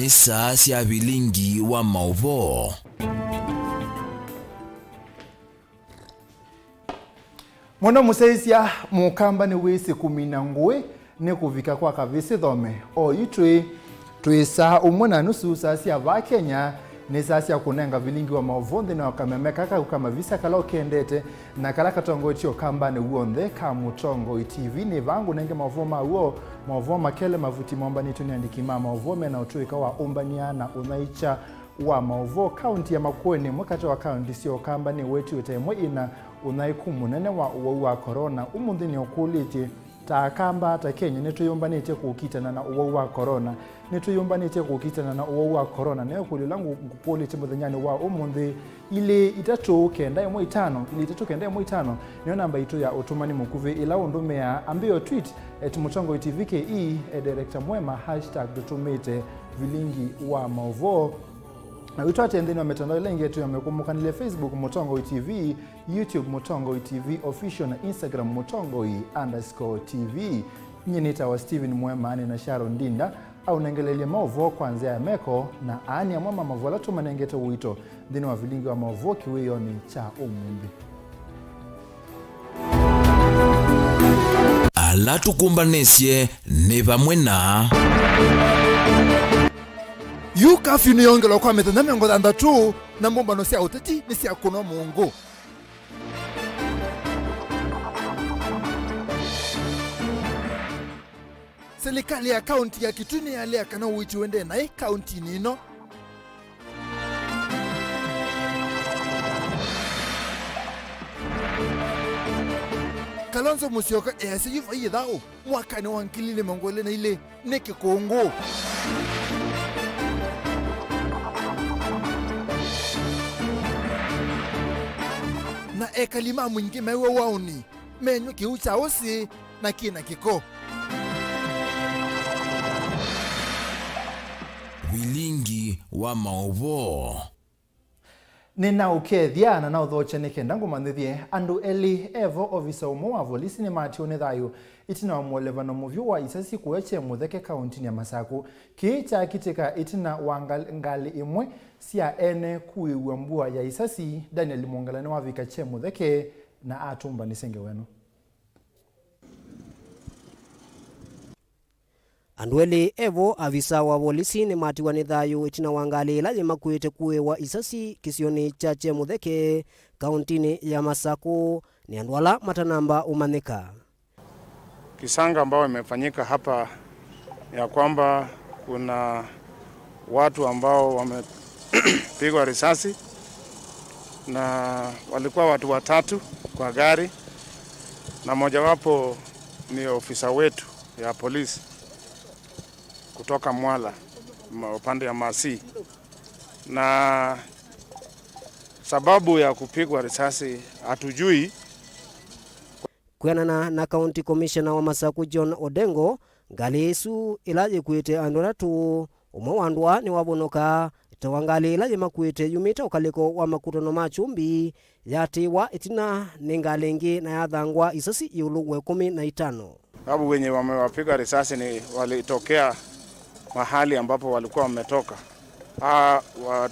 ni saa cia Vilingi wa Mauvoo. Mwana museisia mukamba ni wisi kumina ngwe ni kuvika kwa kavisi thome. O itwe twisa umwana nusu saa cia va Kenya ni saa cia kunenga Vilingi wa Mauvoo thina wakamemeka kama visa kala ukendete na kala katongo itio kamba ni uonthe ka mutongo TV ni vangu nenge Mauvoo mauo Mauvoo makele mavuti momba ni tuniandiki Mauvoo mena utuika wa umbaniana unaicha wa Mauvoo county ya Makueni mwakati wa county sio kamba ni wetu utemwe ina unaikumu nene wa corona umundi ni okuliti ta kamba ta Kenya nituyumbanite kukitana na wa corona nituyumbanite kukitana na wa corona ne kulilangu kupoliti muthanyani wa umundi ile itatu kenda imwe itano ile itatu kenda imwe itano niyo namba itu ya utumani mukuve ila undume ya ambio tweet mutongo tvke director mwema #dutumite Vilingi wa Mauvoo. Na wito atendeni wa mitandao ile yetu yamekumbuka nile Facebook Mutongo TV, YouTube Mutongo TV official na Instagram Mutongo_TV. Nyinita wa Steven Mwema na Sharon Dinda au nengelelie Mauvoo kwanza ya meko na ani ya mama Mauvoo la tumanengete wito dini wa Vilingi wa Mauvoo kiweyo ni cha umumbi. Ala tukumbanesye ne vamwe na Yukafi ni yongelo kwa methana mengo thandatu na mumbano cia uteti ni cia kuno Mungu. Serikali ya kaunti ya Kitui yalea kana uiti wende na kaunti nino. Kalonzo Musyoka esiyiva yidao mwakani wa nkilile mongole na ile neke Kongo. Na ekalima mwingi mewe wauni menyo kiucha osi na kina kiko Vilingi wa Mauvoo. Nina ukethia na uthoche nikenda ngumanithie andu eli evo ofisa umo wa polisi ni mati onethayo itina wa mwelevano muvyu wa isasi kueche mutheke kaunti ya Masaku kicha kitika itina wangali imwe sia ene kuiwa mbua ya isasi Daniel Mongalani wa vika che mutheke na atumba nisenge wenu. Andwele evo avisa wa polisi ni mati wanithayo itina wangali laje makuete kuwe wa isasi kisioni chache mutheke kauntini ya Masaku ni andwala matanamba umaneka. Kisanga ambao imefanyika hapa ya kwamba kuna watu ambao wamepigwa risasi na walikuwa watu watatu kwa gari na mojawapo ni ofisa wetu ya polisi kutoka Mwala upande ya Masi, na sababu ya kupigwa risasi hatujui. Kuyanana na county commissioner wa Masaku John Odengo ngali isu ilaje kuite andoratu umawandwa ni wabonoka tawangali ilaje makuite yumita ukaliko wa makutono machumbi yatiwa itina ningalengi na yathangwa isasi yulugwe 15. Sababu wenye wamewapiga risasi ni walitokea mahali ambapo walikuwa wametoka.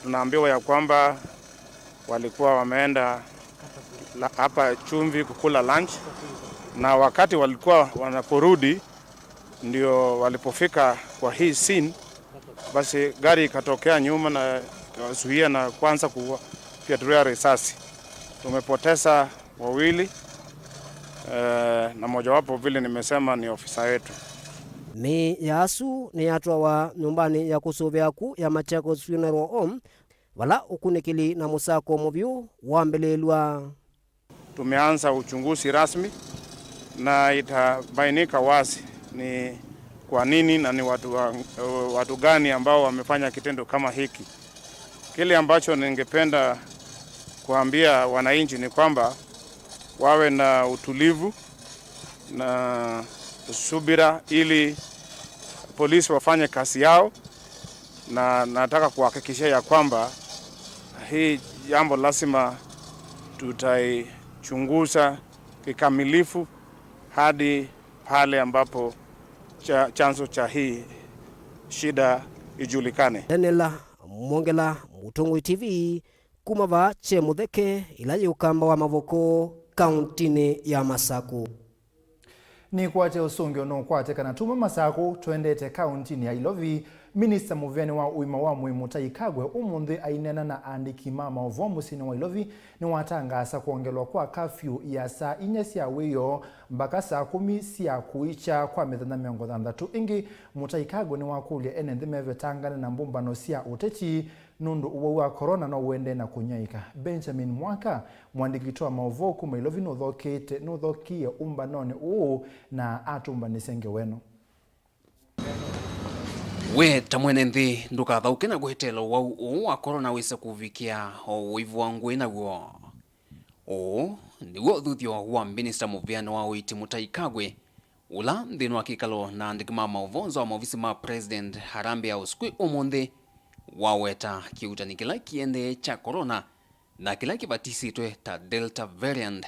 Tunaambiwa ya kwamba walikuwa wameenda hapa chumvi kukula lunch, na wakati walikuwa wanaporudi ndio walipofika kwa hii scene, basi gari ikatokea nyuma na kuzuia na kwanza kupiatulia risasi. Tumepoteza wawili na mojawapo vile nimesema ni ofisa wetu. Ni yasu ni atwa wa nyumbani ya kusuvyaku ya Machakos Funeral Home wala ukunikili na musako muvyu wambelelwa. Tumeanza uchunguzi rasmi na itabainika wazi ni kwa nini na ni watu gani ambao wamefanya kitendo kama hiki. Kile ambacho ningependa kuambia wananchi ni kwamba wawe na utulivu na subira ili polisi wafanye kazi yao, na nataka kuhakikishia ya kwamba hii jambo lazima tutaichunguza kikamilifu hadi pale ambapo chanzo cha hii shida ijulikane. Daniela Mwongela, Mutongoi TV, kumava Chemutheke ila ukamba wa Mavoko kauntini ya Masaku. Ni kwate usungio no kwate kana tuma Masaku twendete kauntini ya Ilovi. Minister Muveni wa uima wa Muimutai Kagwe umunthi ainena na andiki mama Mauvoo musini wa Ilovi ni watangasa kuongelwa kwa kafyu ya saa 4 cia wiyo mpaka saa 10 cia kuicha kwa mithenya 60 ingi. Mutai Kagwe ni wakulia enenthi mevetangana na mbumbano cia uteti nundu uwa wa corona no wende na kunyaika. Benjamin Mwaka mwandiki wa Mauvoo kuma Ilovi nuthokie umbanone uu na atumbanisenge weno. We tamwene nthi ndukathauke na guhitelo wau wa corona wise kuvikia o wivu wangu inaguo. Niguo thuthio wa Minister Muveni wa uiti Mutai Kagwe ula nthini wa kikalo na andikima Mauvoo wa maofisi ma President Harambee uskwi umunthi waweta kiutani kila kiende cha corona na kila kibatisitwe ta Delta variant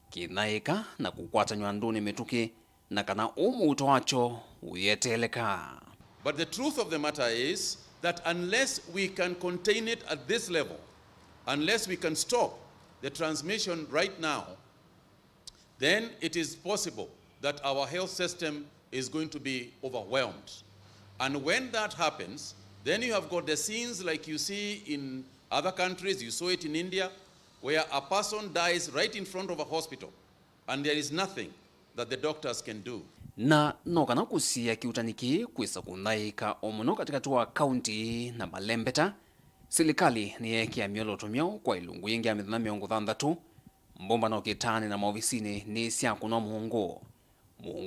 kinaika na kukwatanywa nduni mituki na kana umuto wacho uyeteleka. But the truth of the matter is that unless we can contain it at this level, unless we can stop the transmission right now, then it is possible that our health system is going to be overwhelmed. And when that happens, then you have got the scenes like you see in other countries. You saw it in India, where a person dies right in front of a hospital, and there is nothing that the doctors can do. Na nokana kusia kiutaniki kwisa kunaika omuno katika tuwa county na Malembeta, serikali ni yekia miolotomyo kwa ilungu yengi ya mithenya 60 mbomba no kitani na maofisini ni sia kuno muhungu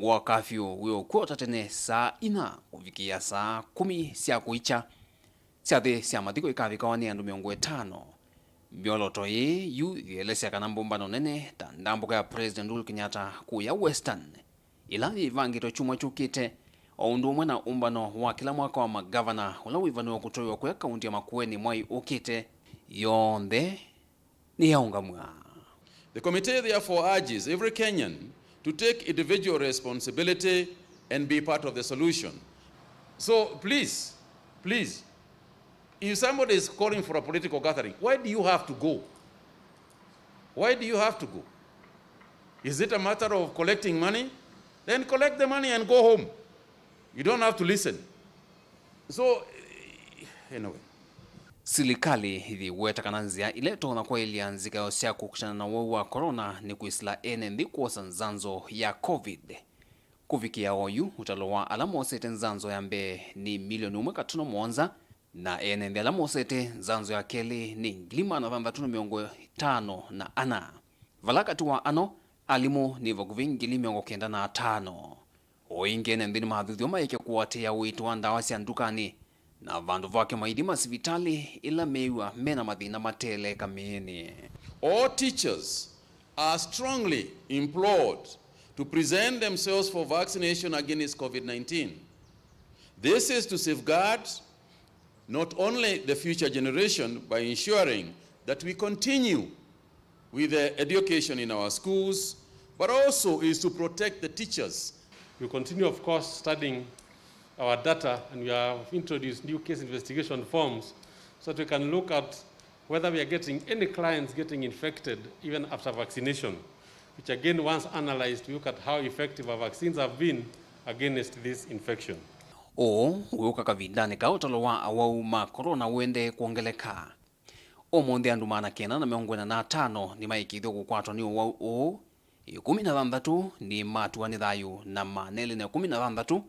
wa kafyu wio kuota tene saa 4 kuvikia saa 10 sia kuicha sia the sia mathiko ikavika wani andu 50 mioloto ye yu yelesya kana mbomba no nene ta ndambuka ya President Uhuru Kenyatta kuya Western ila ivangito chumwa chukite oundu umwe na umbano wa kila mwaka wa magavana ula wivani wa kutoiwa kwa kaunti ya Makueni mwai ukite yonde ni yaungamwa. The committee therefore urges every Kenyan to take individual responsibility and be part of the solution. So please, if somebody is calling for a political gathering, why do you have to go? Why do you have to go? Is it a matter of collecting money? Then collect the money and go home. You don't have to listen. So, anyway. Serikali hivi weta kananzia ile tona kwa ilianzika yosia kukutana na wa corona ni kuisla NND kuosa nzanzo ya COVID. Kufikia oyu utalowa alamo sete nzanzo ya mbe ni milioni 1.1 na NND alamo sete nzanzo ya keli ni glima na 5 na ana. Valaka tuwa ano alimu ni vaguvingili 95. Oinge nendini mahadhuthio maike kuwatea witu wa ndawa sia ndukani na vandu vake maidi masivitali ila meiwa mena mathina matele kamini. All teachers are strongly implored to present themselves for vaccination against COVID-19. This is to safeguard not only the future generation by ensuring that we continue with the education in our schools, but also is to protect the teachers. We continue, of course, studying our data, and we have introduced new case investigation forms so that we can look at whether we are getting any clients getting infected even after vaccination, which again, once analyzed, we look at how effective our vaccines have been against this infection. Uyoka kavidane kautalowa awau ma corona wende kuongeleka. Omonde andumana kena na 45 ni maikithio kukwatwa ni uwau 16 ni matu ni thayu na manele na 16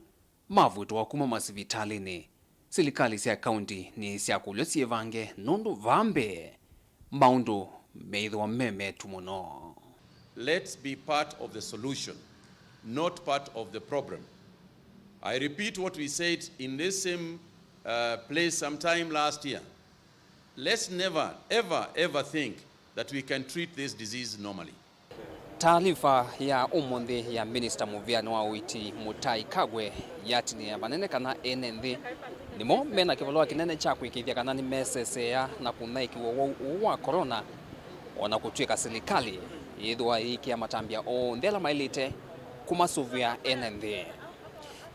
mavuto wa kuma masivitalini. Serikali sia county ni sia kulyo sievange nundu vambe maundu meithwa meme tumuno. Let's be part of the solution, not part of the problem. I repeat what we said in this same place sometime last year. Let's never, ever think that we can treat this disease normally. Taarifa ya umonde ya Minister Muveni wa uiti Mutai Kagwe yatini ya manene kana NND nimo mena kivalua kinene cha kuikithia kana ni mesesea na kunaiki wa corona ona kutwika serikali yithwa iki ya matambia o ndela mailite kumasuvia NND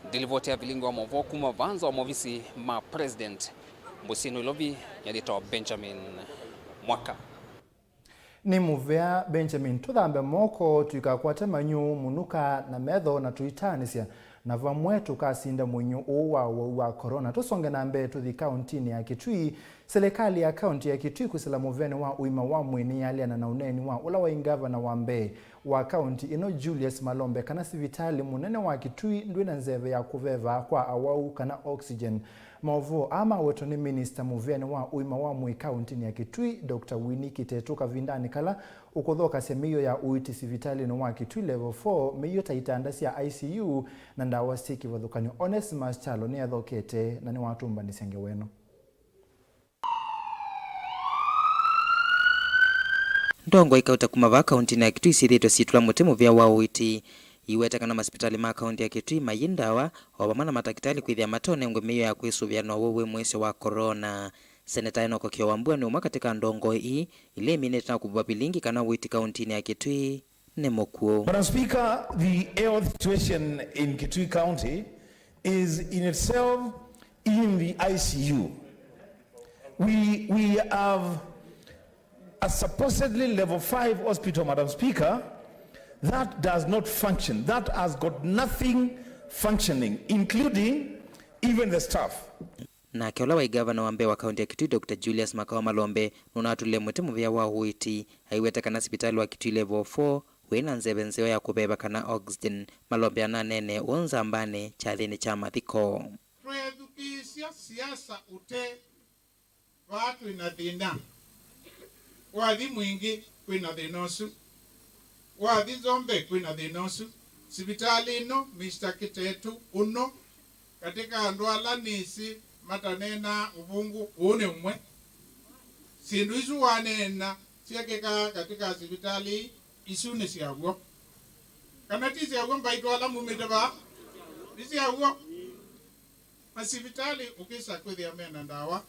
Ndilivotea Vilingi wa Mauvoo kuma vanza wa movisi ma president Mbusino Ilovi yalitoa Benjamin Mwaka. Ni muvea Benjamin tuthambe moko tuikakwate manyu munuka na metho na tuitanisya na vamwe tukasinda munyu wa corona. Tusonge na mbe tuthi kauntini ya Kitui. Serikali ya kaunti ya Kitui kusela muvene wa uima wa mwini yaliana na uneni wa ula wa ingavana wa mbe wa kaunti ino Julius Malombe kana sivitali munene wa Kitui ndwina nzeve ya kuveva kwa awau kana oxygen. Mauvoo ama wetu ni minister muvene wa uima wa mwi kauntini ya Kitui Dr. Winnie Kitetuka vindani kala ukuthoka semiyo ya uiti sivitali no wa Kitui level 4 meyo taitandasi ya ICU na ndawa siki vathukanyo Onesimus Chalo ni athokete na ni watumba ni senge weno. Ndongo ikauta kumava kaunti ya Kitui sithitwe situla mutemo vya wa uiti iweta kana hospitali ma kaunti ya Kitui mayindawa obamana matakitali kwithia matone ngwemeyo ya kwisuvya no wewe mwese wa corona. Seneta Enoko Kiowambua ni umwe katika ndongo hii ile minute na kubwa Vilingi kana uiti kaunti ya Kitui ne mokuo. Madam Speaker, the health situation in Kitui County is in itself in the ICU. We have a supposedly level 5 hospital, Madam Speaker, that does not function. That has got nothing functioning, including even the staff. Na keola wa governor wa Mbeya wa kaunti ya Kitui Dr. Julius Makao Malombe nunatule mutemu vya wa huiti haiweta kana hospitali wa Kitui level 4 wena nzebenzeo ya kubeba kana oxygen. Malombe ananene unza mbane chalini cha mathiko. Tuedukisya siasa ute watu inathina wathi mwingi kwina thinosu wathi zombe kwina thinosu sibitali ino Mr. Kitetu uno katika ndwala nisi matanena ubungu une umwe sindu isu wanena siakeka katika sibitali isu nisiagwo kanati siagwo mbaitwala mumidaba nisiagwo masibitali ukisa kwithia mena ndawa.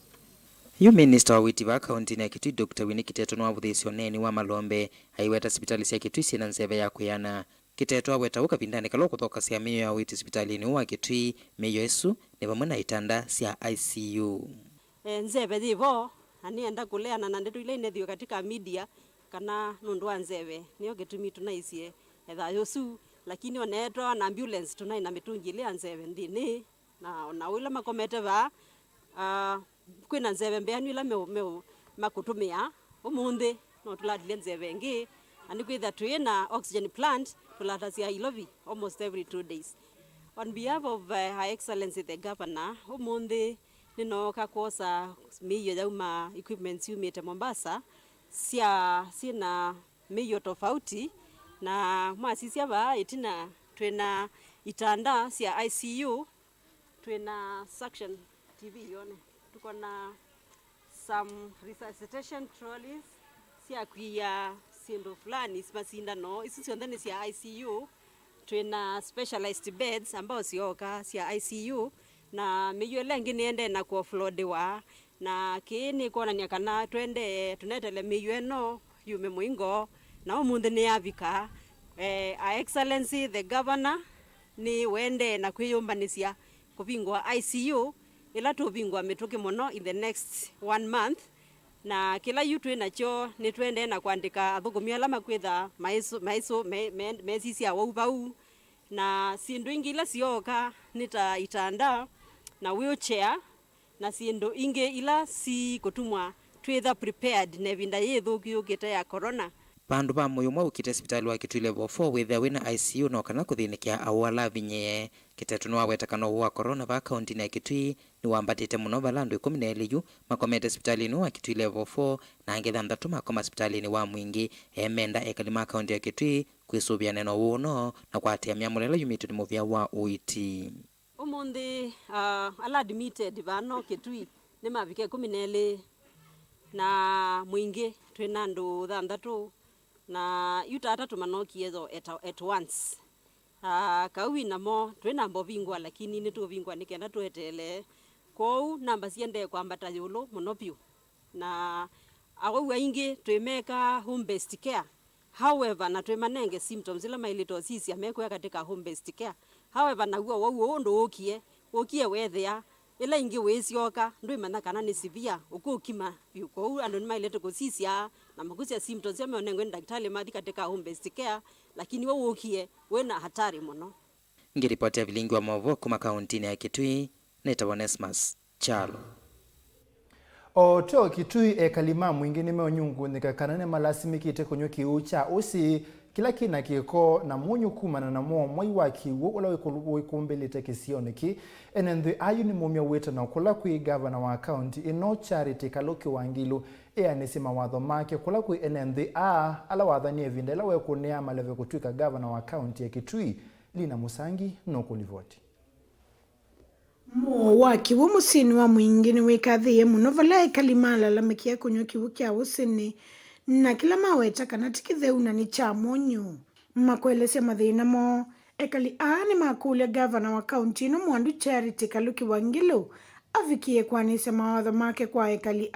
Yu minister wa witi wa kaunti ya Kitui Dr. Winnie Kiteto no wavuthisi oneni wa Malombe haiweta hospitali cia Kitui sina nzeve ya kuyana. Kiteto aweta uka vindani kalo kuthoka cia miyo ya witi hospitalini wa Kitui miyo esu ni vamwe na itanda cia ICU. Nzeve thivo anienda kuleana na ndetu ile inethio katika media kana nundu wa nzeve niyo gitumi tunaicie etha yosu lakini onetwa na ambulance tunai na mitungi ile nzeve ndini na wila makomete va kwina nzeve mbeanu ila me makutumia umundi no tuladile nzeve ngi ani kwitha twina oxygen plant tulatasia Ilovi almost every 2 days. On behalf of Her Excellency the Governor, umundi ninoka kosa miyo yauma equipments yumite Mombasa sina miyo tofauti na mwasisia ba itina twina itanda sia ICU twina suction TV yone tuko na some resuscitation trolleys sia kuya sindo fulani simasinda no isi siondani sia ICU twina specialized beds ambao sioka sia ICU na miyo lengi niende na kuoffloadiwa na kini kona nyakana twende tunetele miyo eno yume muingo na umundi ni avika Her Excellency the Governor ni wende na kwiyumbanisia kuvingwa ICU ila tuvingwa mituki muno in the next 1 month na kila yutu inacho ni twende na kuandika athugumia ala makwitha maiso mesisi ya wauvau na sindu ingi ila sioka nita itanda na wheelchair na sindu ingi ila si kutumwa twitha prepared na vinda yethuki ukite ya corona. Pandu pa moyo mwa ukite hospitali wa Kitui level 4 witha wina ICU no kana kuthinikia awala vinye Kiteto no waweta kana wa corona va kaunti ya Kitui ni wambatite muno balandu 12 makomete hospitali no wa Kitui level 4 na ngetha ndatu makoma hospitali ni wa mwingi emenda ekalima kaunti ya Kitui kwisubia neno wono na kwatia miamulela yumitu ni movia wa uiti. Umundi ala admitted vano Kitui ni mavike 12 na mwingi twina ndu thandatu na yuta atatu manokiezo at once. Kawi namo twina mbovingwa lakini ni tuvingwa nikenda tuetele kou namba siende kwambata yulu monopio na awo ingi twemeka home based care. However na twemanenge symptoms ila mailito sisi amekuwa katika home based care however naguo wau ndo ukie wethia ila ingi wesioka ndwimana kana ni severe ukukima biuko andu nimailete kusisia na magusia symptoms yameone ngwe daktari mathi katika home based care lakini wau ukie wena hatari muno. Ngiripoti ya Vilingi wa Mauvoo kuma kaunti ya Kitui netawa Nesmas Chalo. O to Kitui kalima mwingine meonyungu nikakanane malasimikite kunyo kiucha usi kila kina kiko na munyu kumana na mwai wa kiwu ula wikumbelete kisioniki enenthi ayu ni mumia weta na kula kui governor wa county ino Charity Kaloki Wangilu anisi mawatho make kula kui enenthi ala wathani evinda ila wekunea maleve kutuika governor wa county ya Kitui Lina Musangi no kulivoti. Wa kiwu musini wa mwingine wikathie muno vala kalimala la mekia kunyo kiwu kia usini na kila maweta kana tikitheu ni cha monyo makwelesya mathina mo ekali ni makule governor wa county no mwandu Charity Kaloki Wangilu avikie kwanisa mawatho make kwa ekali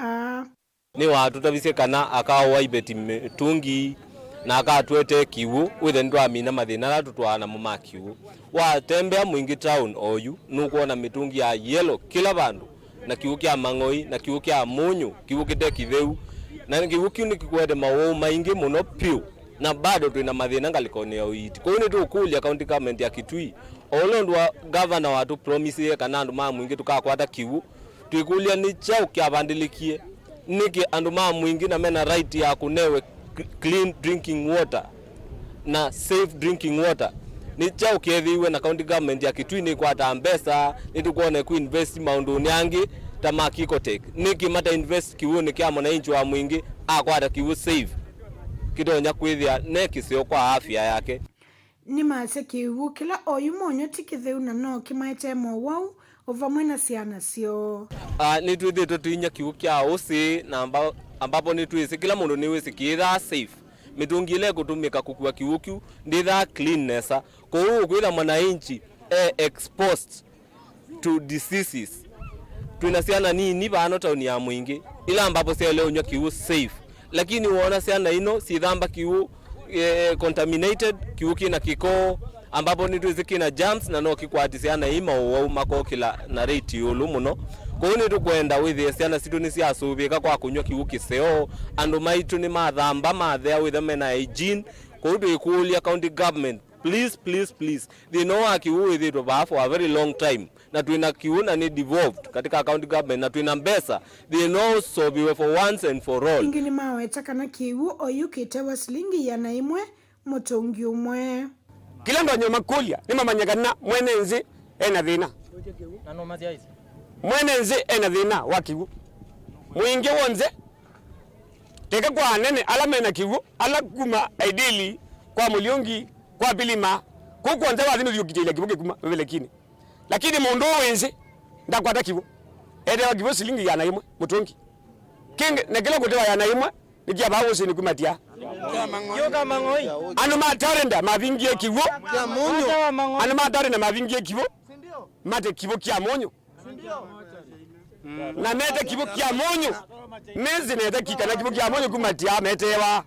ni watu tavisie kana akawa waibeti tungi na akatwete kiwu withe ndwa mina mathina la tutwana muma kiwu watembea mwingi town oyu nukuona mitungi ya yellow kila bandu na kiwu kia mang'oi na kiwu kia munyu kiwu kite kitheu na kiwu kiu nikikwete mawau maingi muno piu na bado twina mathina ngalikoni ya uiti kwa hiyo tukulia county government ya Kitui olondo wa governor watu promise kana andu ma mwingi tukakwata kiwu twikulia ni chao kia bandilikie niki andu ma mwingi na mena right ya kunewe clean drinking water na safe drinking water ni chao kiethiwe na county government ya Kitui ni kwata mbesa nitukuone ku invest maundu nyangi tamaki kotek niki mata invest kiwu ni kia mwananchi wa mwingi akwata kiwu safe kidonya kwithia neki sio kwa afya yake ni mase kiwu kila oyu monyo tikitheu na no kimaite mo wau ovamwe na siana sio ni tuthi tuinya kiwu kia usi na ambapo ni tuisi kila mundu ni wisi kiitha safe mitungi ile kutumika kukua kiwu kiu nditha cleanness kwa hiyo kwitha mwananchi exposed to diseases twina siana nini bano tauni ya mwingi ila ambapo sia leo unywa kiwu safe lakini uona siana ino si dhamba kiwu contaminated kiwu kina kiko ambapo ni tuisi kina germs na no kikwati siana ima uwa mako kila na rate yulu muno kwa hiyo tukwenda withi siana situ ni siasubika kwa kunywa kiwu kiseo andu maitu ni mathamba mathea with them na hygiene kwa hiyo ikulia county government please they know akiwu with it for a very long time na tuina kiuna ni devolved katika county government na tuina mbesa they know so be for once and for all ingini maweta kana kiwu oyukitewa silingi ya naimwe mutungi umwe kila ndo nyoma kulia ni mamanyagana mwenenzi ena thina na no mazia hizi mwenenzi ena thina wa kiwu mwingi wonze teka kwa nene ala mena kiwu ala kuma ideally kwa muliongi kwa bilima kukuanza wathinu yukitile kiwu kuma vile kini lakini mundu wenzi ndakwata kiwu ede wa kiwu silingi ya naimwe mutungi king na kila kutewa ya naimwe nikia bawo sini kumatia yoga mangoi anu matarenda mavingie kiwu ya munyu anu matarenda mavingie kiwu mate kiwu kia munyu na mete kiwu kia munyu mezi nete kikana kiwu kia munyu kumatia metewa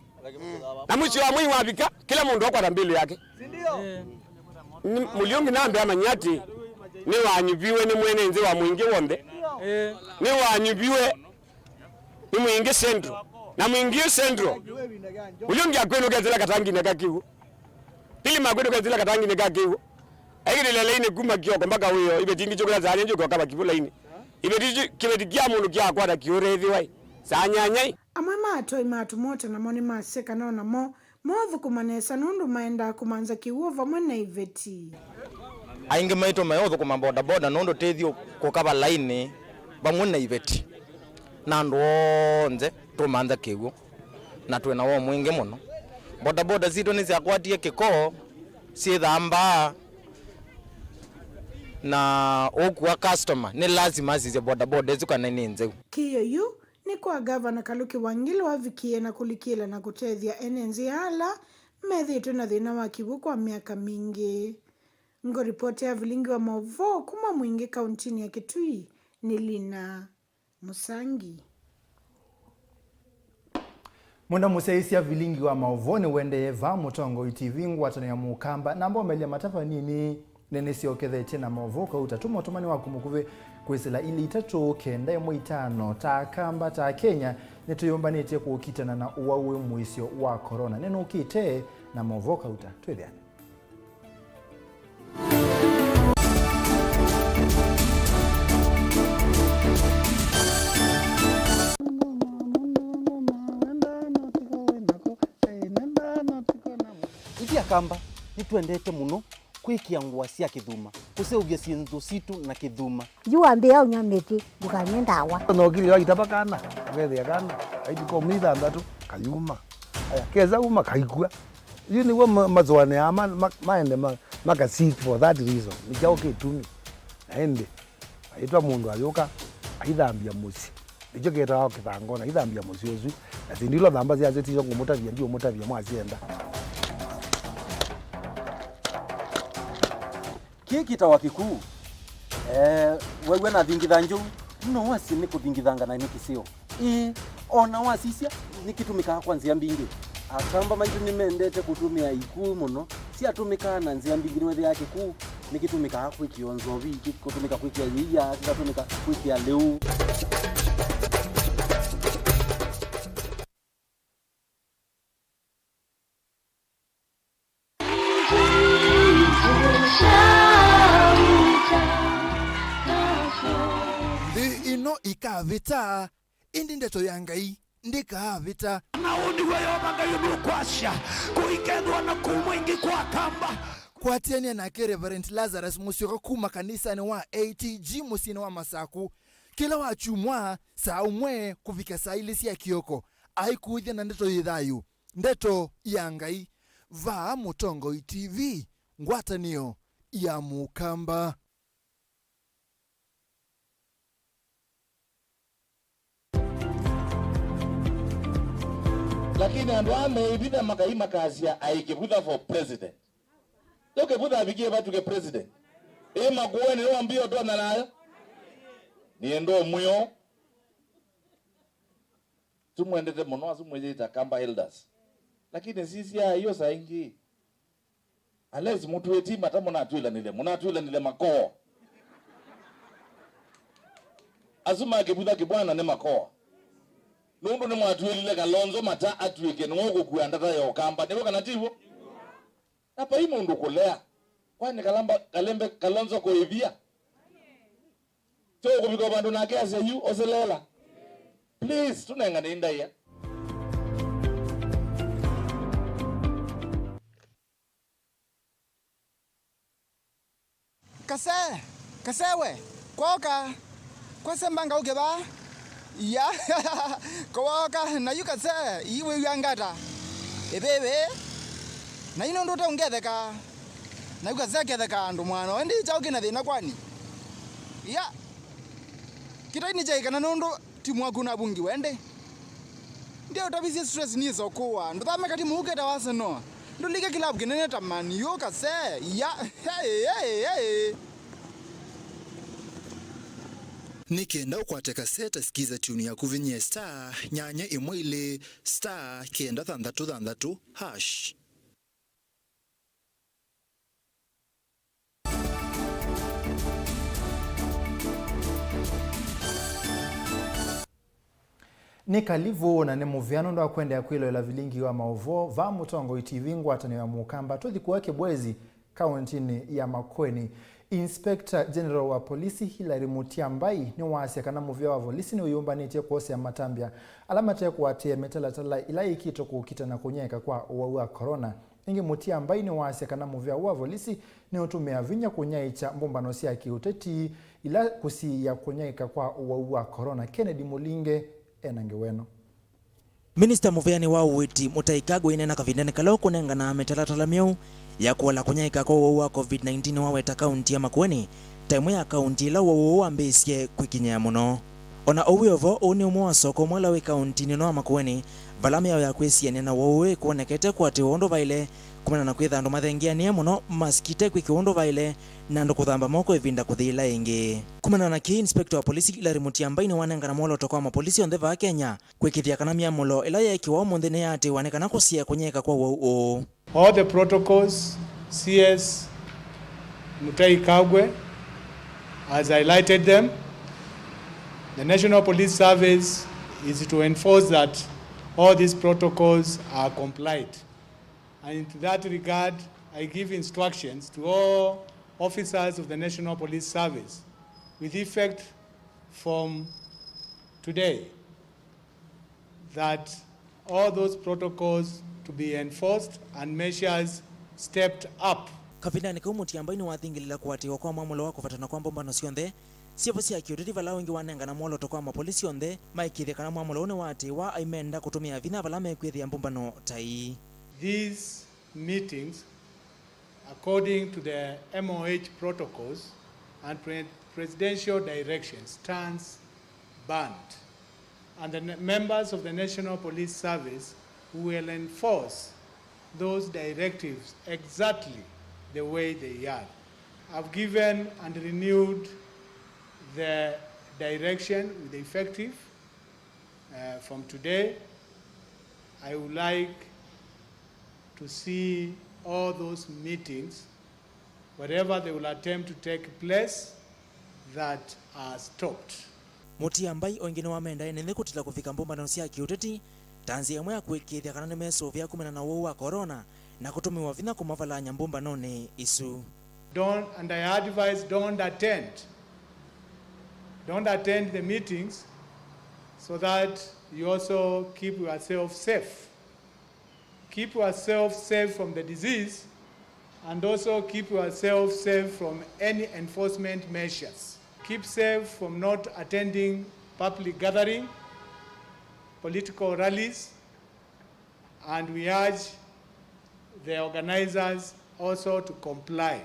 na mwisho wa mwi wabika kila mundu akwata mbili yake muliongi nambe amanyati ni wanyubiwe ni mwenenzi wa mwingi wonde ni wanyubiwe ni mwingi centro na mwingi centro muliongi akwenu kezela katangi ne kakiwu pili makwenu kezela katangi ne kakiwu aigire leleine kuma kioko mpaka huyo ibetingi chokula zanye njoko kaba kivula ini ibetiji kibetikia mundu kia akwata kiurethi wai sanyanyai amwe mato imatu moto na moni maseka na mo mothu kumanesa nundu maenda kumanza kiwu vamwe na iveti ainge maito mayotho kuma boda boda nondo tethio kokaba line bamwe na iveti na ndonze tumanza kiwu na twena wo mwingi muno boda boda zito ni zakwatie kiko si dhamba na okuwa customer ni lazima zize boda boda zikana ninze kiyoyu ni kwa Governor Kaloki Wangilu wavikie na kulikila na kutethia enenzi ala methitu na thina wa kiwu kwa miaka mingi. Ngo ripoti ya Vilingi wa Mauvoo kuma mwingi kauntini ya Kitui ni Lina Musangi. Munda museisia Vilingi wa Mauvoo ni wende eva mutongo itivingu watana ya mukamba na ambao melia matafa nini nene siokethe na Mauvoo kauta tumotomani wa kumukuve kwesela ili itatu kenda emo itano ta kamba ta Kenya netuyombanite kuukitana na uwawe mwisio wa corona neno ukite na Mauvoo kauta twethiana. Ikia kamba nitwendete muno kwikia ngua cia kithuma kuseugia cintu situ na kithuma jua mbia unyamiti dukanye ndawa no gili wa kitaba kana gethe kana aidi ko mitha ndatu kayuma aya keza uma kaikua you ni wa mazwane ama maende maka seat for that reason nikao kitumi ende aitwa mundu ayoka aithambia musi ijo geta wa kithango na ithambia musi uzu na sindilo thamba cia zeti ngo mutavia ndio mutavia mwazienda kiki tawa kikuu wewe na thingitha nju no wasi ni kuthingithanga na nikisio ona wasisia nikitumika kwanzia mbingi akamba maitu nimendete kutumia ikuu muno si atumika na nzia mbingi wewe yake kuu nikitumika kwikio nzovi kutumika kwikia yia kutumika kwikia leu ino ikavita indi ndeto ya Ngai ndikavita naundi weyo mangayo nukwasha kuikendwa na kumwingi kwa kamba kwatiania na Reverend Lazarus Musyoka kuma kanisa ni wa ATG musini wa Masaku kila wachumwa saa umwe kufika saa ilisi ya kioko aikuithia na ndeto yithayu ndeto ya Ngai va Mutongo TV ngwatanio ya Mukamba. Lakini ando ameibida makaima kazi ya aikibudha for president. Yoke budha abikie batu ke president. Makuwe ni wambio doa nalayo. Niendo muyo. Tumwendete monoa sumwejeita kamba elders. Lakini sisi ya hiyo saa ingi. Alezi mtu wetima ta munatuila nile makoo. Asuma akibudha kibwana ne makoo. Nundu ni mwatuilile Kalonzo mata atwike ngogo kuandata yo kamba niwo kanativo apa imo ndu kulea kwani kalembe Kalonzo ko ivia to kubiko bandu nake ase yu oselela please tunenga ni ndaya kasewe koka kwesembanga ugeba ya koka na yukase iwe yangata ebebe na ino ndo taungetheka na yukase ketheka ndo mwana ndi chauke na thina kwani ya kitaini jaika na ndo timu waku na bungi wende ndio tabisi stress nizo kuwa ndo tameka timu uketa waseno ndo liga kilabu kinene tamani yukase ya hey Nikenda ukwateka seta skiza tuni ya kuvinye star nyanya imwile star kenda thandatu hash. Nikalivu na nemuviano ndo akwenda ya kwilo la Vilingi wa Mauvoo va Mutongo TV ngwatani ya Mukamba tuthikuwake bwezi kauntini ya Makueni. Inspector General wa polisi Hilary Mutiambai ni waasiakana muvia wa polisi ni uyumbanite kuose ya matambia alamate kuatia metalatala ila ikito kukita na kunyeka kwa uwa corona. Ingi Mutiambai ni waasiakana muvia wa polisi ni utumia vinya kunyaicha mbumbano siya kiuteti ila kusi ya kunyeka kwa uwa corona. Kennedy Mulinge enangeweno. Minister Muveani wa Uwiti Mutaikagwa inena kavindane kaloko nenga na metalatala miau ya kuwala kunyaika kwa uwa COVID-19 waweta kaunti ya Makueni taimu ya kaunti ila uwa ambesie kwikinya muno. Ona uwiovo uni umwa soko mwala we kaunti nino wa Makueni valami yao ya kwesia nena wawe kuonekete kwa tiwondo vaile kumana na kwitha ando mathengia niya muno maskite kwikiwondo vaile na ando kuthamba moko evinda kuthila ingi. Kumana na ki inspector wa polisi Hilary Mutiambai ni wanenga na mwolo toka wa mapolisi on theva Kenya kwikithia kana miamulo ila ya ikiwa mondhene ya ati wanekana kusia kunyeka kwa wau. All the protocols, CS, Mutahi has highlighted them. The National Police Service is to enforce that all these protocols are complied. And in that regard, I give instructions to all officers of the National Police Service with effect from today that all those protocols to be enforced and measures stepped up. Kavindani kumuti ambayo ni wathingilila kuatiwa kwa mamulo wa kufatana kwa mbombano sionthe sievo sia kiutiti vala wengi wanenga na mwolo tokwa mapolisi onthe maikithikana mwamulo une watiwa aimenda kutumia vina vala mekwithia mbombano tai. These meetings, according to the MOH protocols and presidential directions, stands banned. And the members of the National Police Service will enforce those directives exactly the way they are. I've given and renewed the direction with the effective from today. I would like to see all those meetings, whatever they will attempt to take place, that are stopped. Muti ambai ongine wamenda ene kutila kufika mbombano sia kiuteti tanzi yamwe ya kuikithia kana ni meso vya kumena na wa corona na kutumiwa vina kumavala nyambomba none isu. And I advise don't attend the meetings so that you also keep yourself safe. Keep yourself safe from the disease and also keep yourself safe from any enforcement measures. Keep safe from not attending public gathering, political rallies, and we urge the organizers also to comply.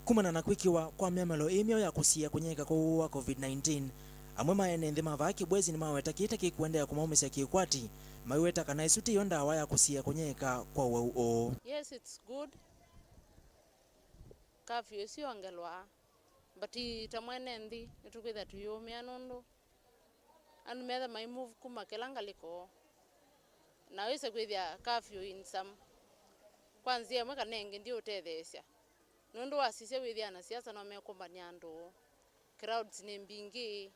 Kumana na kwikiwa kwa miamelo emyo ya kusia kunyeka kwa COVID-19 amwe maene nthi mavaki bwezi ni maweta kita kikuendea kumaumisya kikwati maiweta kana isuti yonda awa ya kusia kunyeka kwa wau. Yes, it's good. Curfew isi ongelwa but itamwene nthi nitukitha tuyumia nundu and metha my move kuma kelangaliko na wese kwithia curfew in some kwanzia mwe kanenge ndio utethesya nundu wasisya withia na siasa no mekumbania andu crowds ni mbingi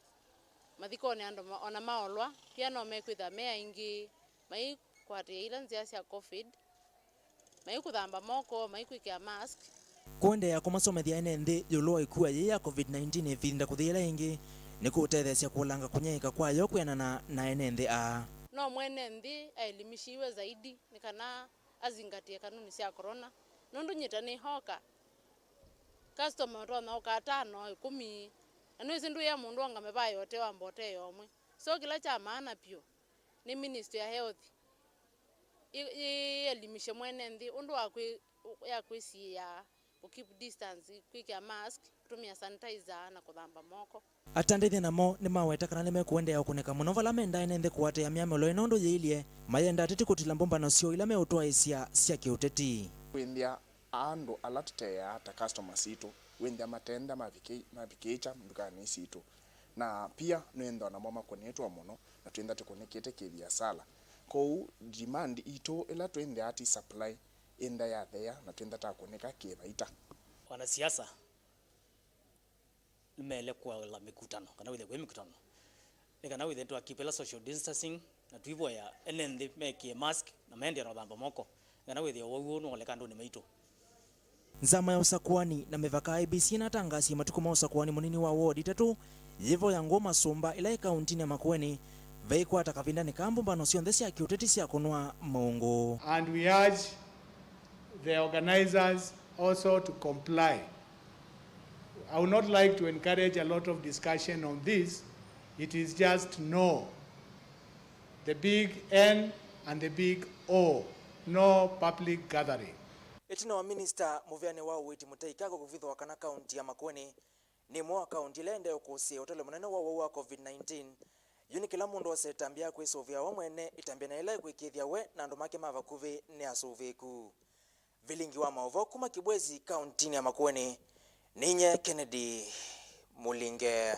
mathikone andu ona maolwa pia no mekwitha mea ingi mai kwati ila nzia cia covid mai kuthamba moko mai kwikia mask kuende ya kumasomethia ene nthi yulwa ikua ya COVID-19 ivinda kuthira ingi ni kutethesya kulanga kunyeka kwayo kwenana na ene nthi a no mwene nthi aelimishiwe zaidi ni kana azingatie kanuni cia corona nundu nyita ni hoka customer ndo na ukatano 10 anu isindu ya mundu anga meba yote wa mbote yomwe so kila cha maana pio ni ministry ya health elimishe mwene nthi undu ya kwisia keep distance kwikia mask kutumia sanitizer na kuthamba moko atandithia namo ni maweta kana ni mekuendea kuneka muno vala menda ene nthi kuate ya miamelo inondo yiilie mayenda atiti kutila mbombano cio ila meutwa isia cia kiuteti windhia andu ala tutea ata customer situ windhia matenda mavikicha ndukani situ na pia nwenda na mama konetwa muno na twenda tukonekete kibiasala kou demand ito ila twende ati supply enda ya thea na twenda takoneka kibaita wanasiasa mele kwa la mikutano kana withe kwe mikutano ni kana withe twa kipela social distancing na tuivo ya enende make mask na mende no thamba moko kana withe wowo no leka ndo ni maito nzama ya usakwani na mevaka IBC na tangasi matuko ma usakwani munini wa ward 3 yivo ya ngoma somba ila kaunti ya Makueni veikwa atakavinda ni kambumbano cio nthesi ya kiuteti cia kunwa maungu. And we urge the organizers also to comply. I would not like to encourage a lot of discussion on this. It is just no. The big N and the big O. No public gathering. Etina wa minister Muvyani wa witi mutaikago kuvithwa kana kaunti ya Makueni ni mwa kaunti lende okusia utele munene wa COVID-19 yuni kila mundu asetambia kwisovya wa mwene itambia na ila kwikithia we na andu make mavakuvi ni asuviku. Vilingi wa Mauvoo kuma Kibwezi kaunti ya Makueni ninye Kennedy Mulinge.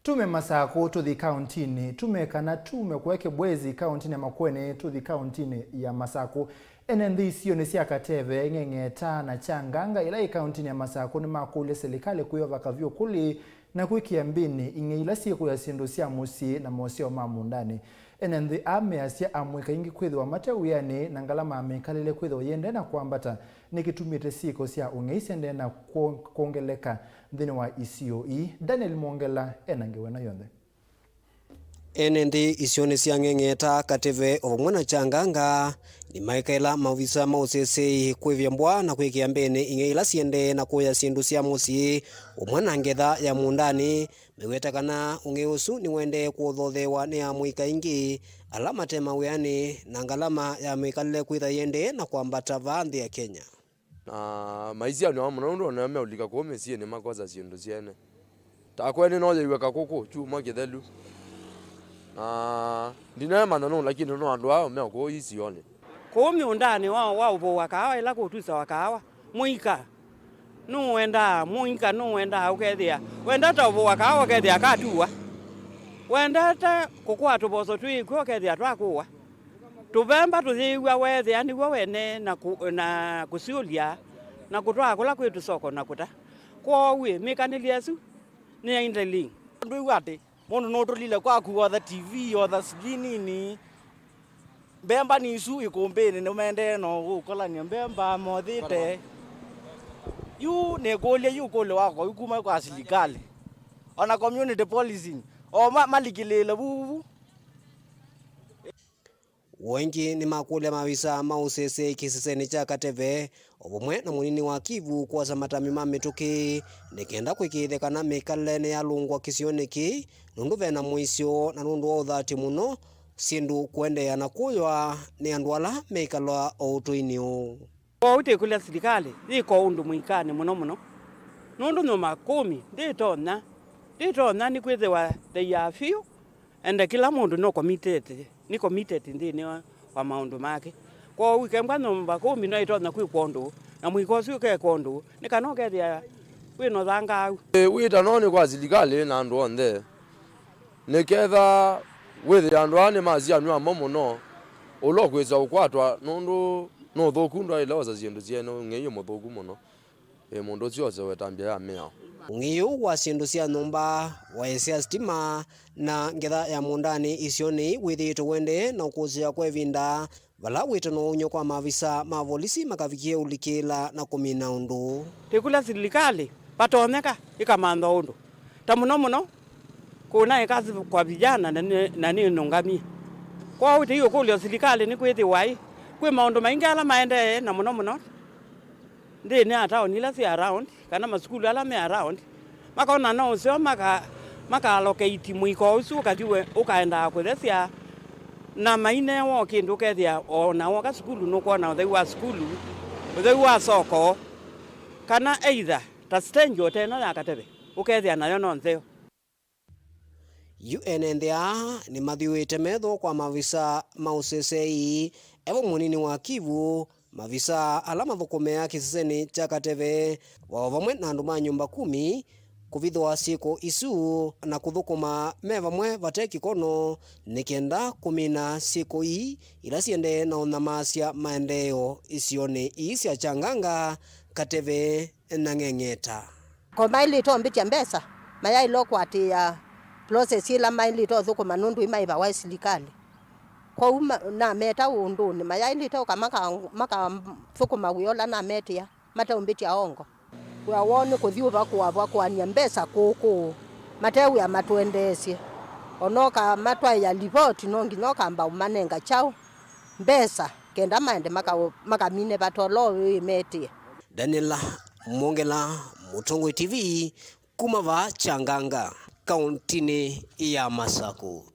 Tume Masako tuthi kauntini tume kana tume kweke Bwezi kauntini ya Makueni tuthi kauntini ya Masako enenthi isio ni cia Kateve ng'eng'eta na Changanga ila ikaunti ya Masako ni makule serikali kuyova kavyo kuli na kuikia mbini ing'eila siku ya sindu cia musi na mosio mamundani enenthi ameasia amweka ingi kwithwa matewiyani na ngalama amekalile kwithwa yende na kuambata nikitumite siko cia ung'eisende na kuongeleka nthini wa isio Daniel Mongela enangiwe na yonthe enenthi isione cia ng'eng'eta Kateve ovamwe na Changanga ni maikaila mauvisa mausese kwivya mbwa na kwikia mbene ing'eila siende na kuya sindu cia musi umwe na ngetha ya mundani mewetakana ung'eusu ni wende kuothothewa ni amwika ingi ala matema wiani na ngalama ya mwikalile kwitha yende na kuambata vanthi ya Kenya na maisia ni wamuno ndo na meulika kome sie ni makosa sindu ciene takwene no yiweka kuku chuma kithelu ndinema no lakini no andu ao me ko isione kumi undani wao bo wakawa ila kutusa wakawa muika no wenda muika no wenda ukethia wenda ta bo wakawa ukethia katuwa wenda ta kukwa tuboso twiko ukethia twakuwa tuvemba tuthiwa wethia niguo wene na kusiulia na kutwa kula kwitu soko na kuta kwa wi mikanilia su ni indeli ndu wate mundu no tulile kwa kuwa the TV or the skinini mbemba ni isu ikumbini no mende no gukola ni mbemba mothite yu negolia yu kole wako yukuma kwa serikali ona community policy o malikilele bubu wengi ni makule mawisa mausese kiseseni cha Kateve obumwe na munini wa Kivu kwa samatami mamituki nikenda kwikithekana mikalene ya lungwa kisioniki nundu vena muisio na nundu wa uthati muno sindu kuendea na kuywa ni andwala meikalwa o utuinio o ute kule serikali iko undu muikane muno nundu no makumi nditona ni kwethewa they are few and kila mundu no committed ndini wa maundu make kwa wikembwa no makumi no itona kwi kondu na mwikosi ke kondu nikanoke thia wino thanga wita no ni kwa serikali na andu onthe niketha withi andu ani mazia nwa momo no ulo kwisa ukwatwa nundu no thoku ndo ile oza zindu zieno ngeiyo muthuku muno mundu ciose wetambia ya mea ngiyu wa sindu cia numba wa esia stima na ngetha ya mundani isioni withito wende na ukuzia kwa vinda vala witono unyo kwa mavisa mavolisi makavikie ulikila na kumina undu tikula serikali patoneka ikamanda undu tamuno kuna kazi kwa vijana na ni nungamia kwa uti hiyo kule serikali ni kwethi wai kwe maundu maingi ala maende na muno ndini ata onila si around kana maskulu ala me around makona no sio maka allocate mwiko usu katiwe ukaenda kuthesia na maine wo kindu kethia ona woka skulu no kuona they wa skulu they wa soko kana either ta stenjo tena ya Kateve ukethia nayo no ntheo UNNDA ni mathiwite metho kwa mavisa mausesei evo munini wa Kivu mavisa ala mathukumea kiseseni cha Kateve wao vamwe na andu ma nyumba 10 kuvithwa siku isu na kuthukuma me vamwe vateki kono nikenda kumina siku ila siende na unamasya maendeo isione cia Changanga Kateve na ng'eng'eta ko maili to mbitia mbesa mayai loko atia process ila maili to thukuma nundu imaiva wa serikali kwa na meta undu ni mayai to maka thukuma wiola na metia mata umbitia ongo kwa wone kuthiuva kwa nyembesa kuku matewu ya matuendesie onoka matwa ya report nongi noka amba umanenga chao mbesa kenda maende maka mine batolo imetie Daniela Mongela Mutongwe TV kumava Changanga kauntini ya Masako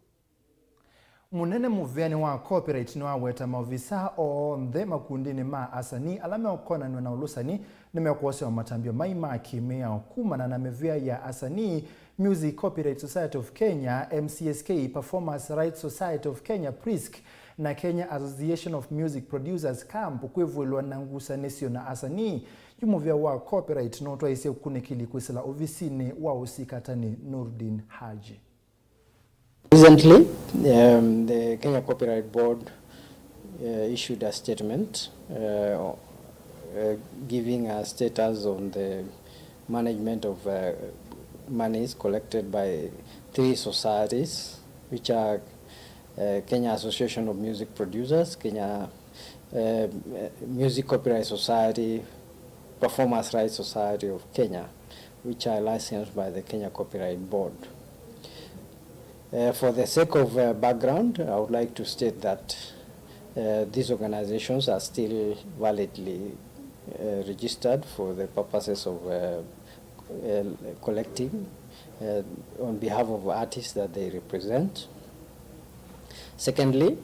munene muveani wa copyright ni waweta maovisa o nthe makundini ma asani alame okona na ulusani nimekwose wa matambio maima kimea kumana na mevia ya asani Music Copyright Society of Kenya, MCSK, Performance Rights Society of Kenya, PRISC, na Kenya Association of Music Producers Camp kwevulwa na ngusanisio na asani yumovia wa copyright notwa ise kunikili kwisela ofisini wa usikatani Nurdin Haji. Recently, the Kenya Copyright Board issued a statement giving a status on the management of monies collected by 3 societies, which are Kenya Association of Music Producers, Kenya Music Copyright Society, Performance Rights Society of Kenya, which are licensed by the Kenya Copyright Board. For the sake of background, I would like to state that these organizations are still validly registered for the purposes of collecting on behalf of artists that they represent. Secondly,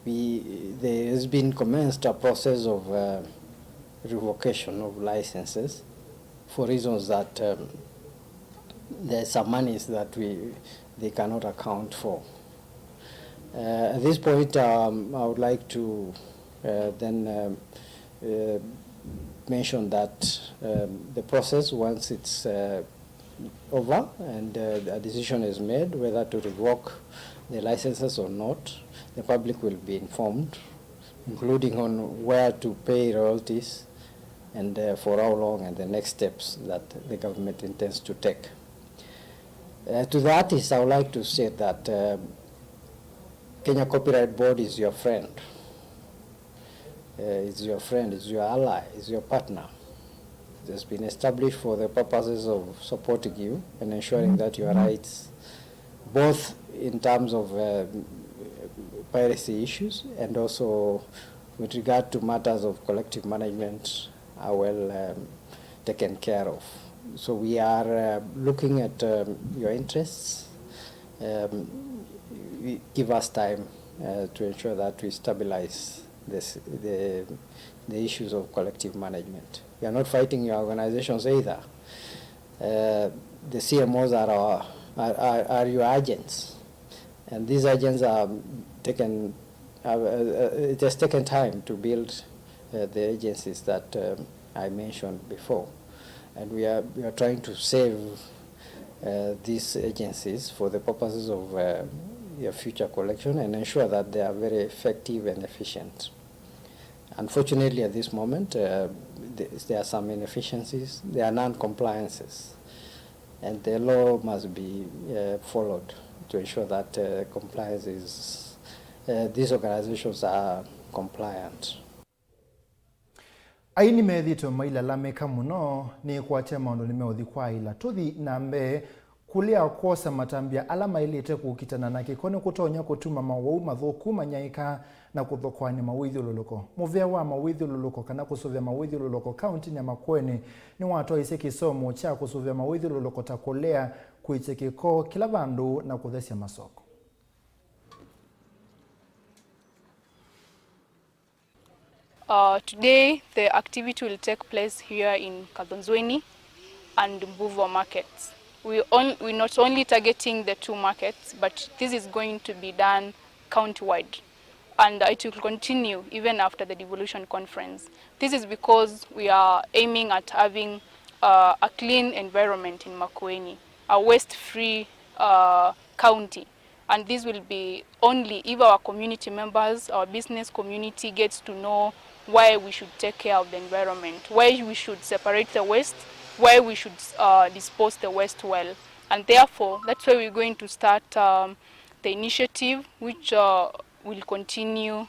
there has been commenced a process of revocation of licenses for reasons that there are some monies that they cannot account for. At this point, I would like to then mention that the process, once it's over and a decision is made whether to revoke the licenses or not, the public will be informed, including on where to pay royalties and for how long, and the next steps that the government intends to take. To the artists, I would like to say that Kenya Copyright Board is your friend. It's your friend, it's your ally, it's your partner. It has been established for the purposes of supporting you and ensuring that your rights, both in terms of piracy issues and also with regard to matters of collective management, are well taken care of. So we are looking at your interests. Give us time to ensure that we stabilize the issues of collective management. We are not fighting your organizations either. The CMOs are your agents, and these agents are taken. It has taken time to build the agencies that I mentioned before, and we are trying to save these agencies for the purposes of your future collection and ensure that they are very effective and efficient. Unfortunately, at this moment, there are some inefficiencies, there are non-compliances, and the law must be followed to ensure that compliance is, these organizations are compliant. Aini methito mailalamika muno ni kwache maundu nimeuthi kwa ila tuthi nambe kulia kosa matambia alama ilite kukitana na kikoni kutonya kutuma mawau mathuku manyaika na kuthokwani mawithi luluko muvea wa mawithi luluko kana kusuvia mawithi luluko county ya Makueni ni watu ise kisomo cha kusuvia mawithi luluko takolea kuichekiko kila vandu na kuthesia masoko. Today, the activity will take place here in Kadhonzweni and Mauvoo markets. We're not only targeting the 2 markets, but this is going to be done county-wide. And it will continue even after the devolution conference. This is because we are aiming at having a clean environment in Makueni, a waste-free county. And this will be only if our community members, our business community gets to know why we should take care of the environment, why we should separate the waste, why we should dispose the waste well. And therefore, that's why we're going to start the initiative, which will continue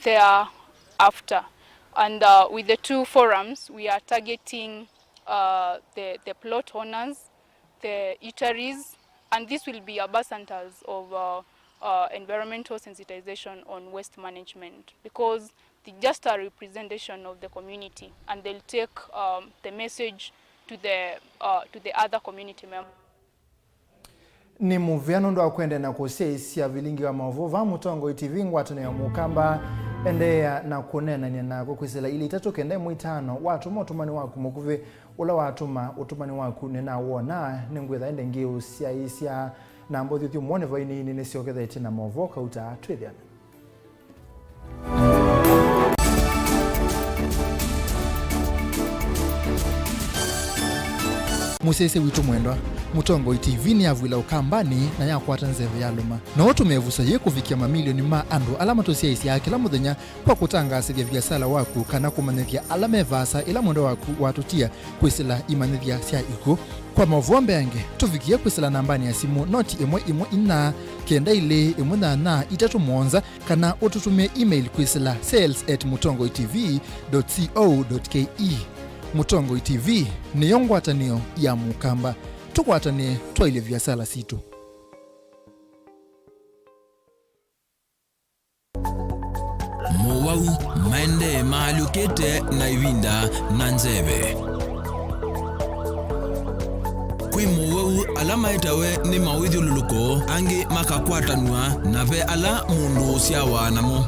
thereafter. And with the 2 forums, we are targeting the plot owners, the eateries, and this will be ambassadors of environmental sensitization on waste management, because they're just a representation of the community, and they'll take the message to the other community members. Ni muviano ndo akwende na kuseisia Vilingi wa Mauvoo va mutongo TV ngwatane ya mukamba endea na kunena ni na kukwisela ili itatokende mwitano watu motumani waku mukuve ula watuma utumani waku nena wona ningwetha ende ngiu cia na mbothi tu mwone vaini ni siokethete na Mauvoo kauta twithiana. musese witu mwendwa Mutongo TV ni avwila ukambani na yakwata nzeve yaluma na watu mevusa ye kufikia mamilioni ma andu alama tosia isi ya kila muthenya kwa kutangasa vya biashara waku kana kumanethia alama evasa ila mwendo waku watutia kwisila imanethia sia iko kwa Mauvoo mbenge tufikie kwisila nambani ya simu noti imwe ina kenda ile imwe na itatu mwonza kana ututumie email kwisila sales@mutongotv.co.ke. Mutongo TV ni yongwatanio ya mukamba tukwatanie twaile biashara situ. Mauvoo maende maalukete na ivinda na nzeve. Kwi Mauvoo alama itawe ni mawidhi luluko angi makakwatanwa na ve ala mundu siawa namo.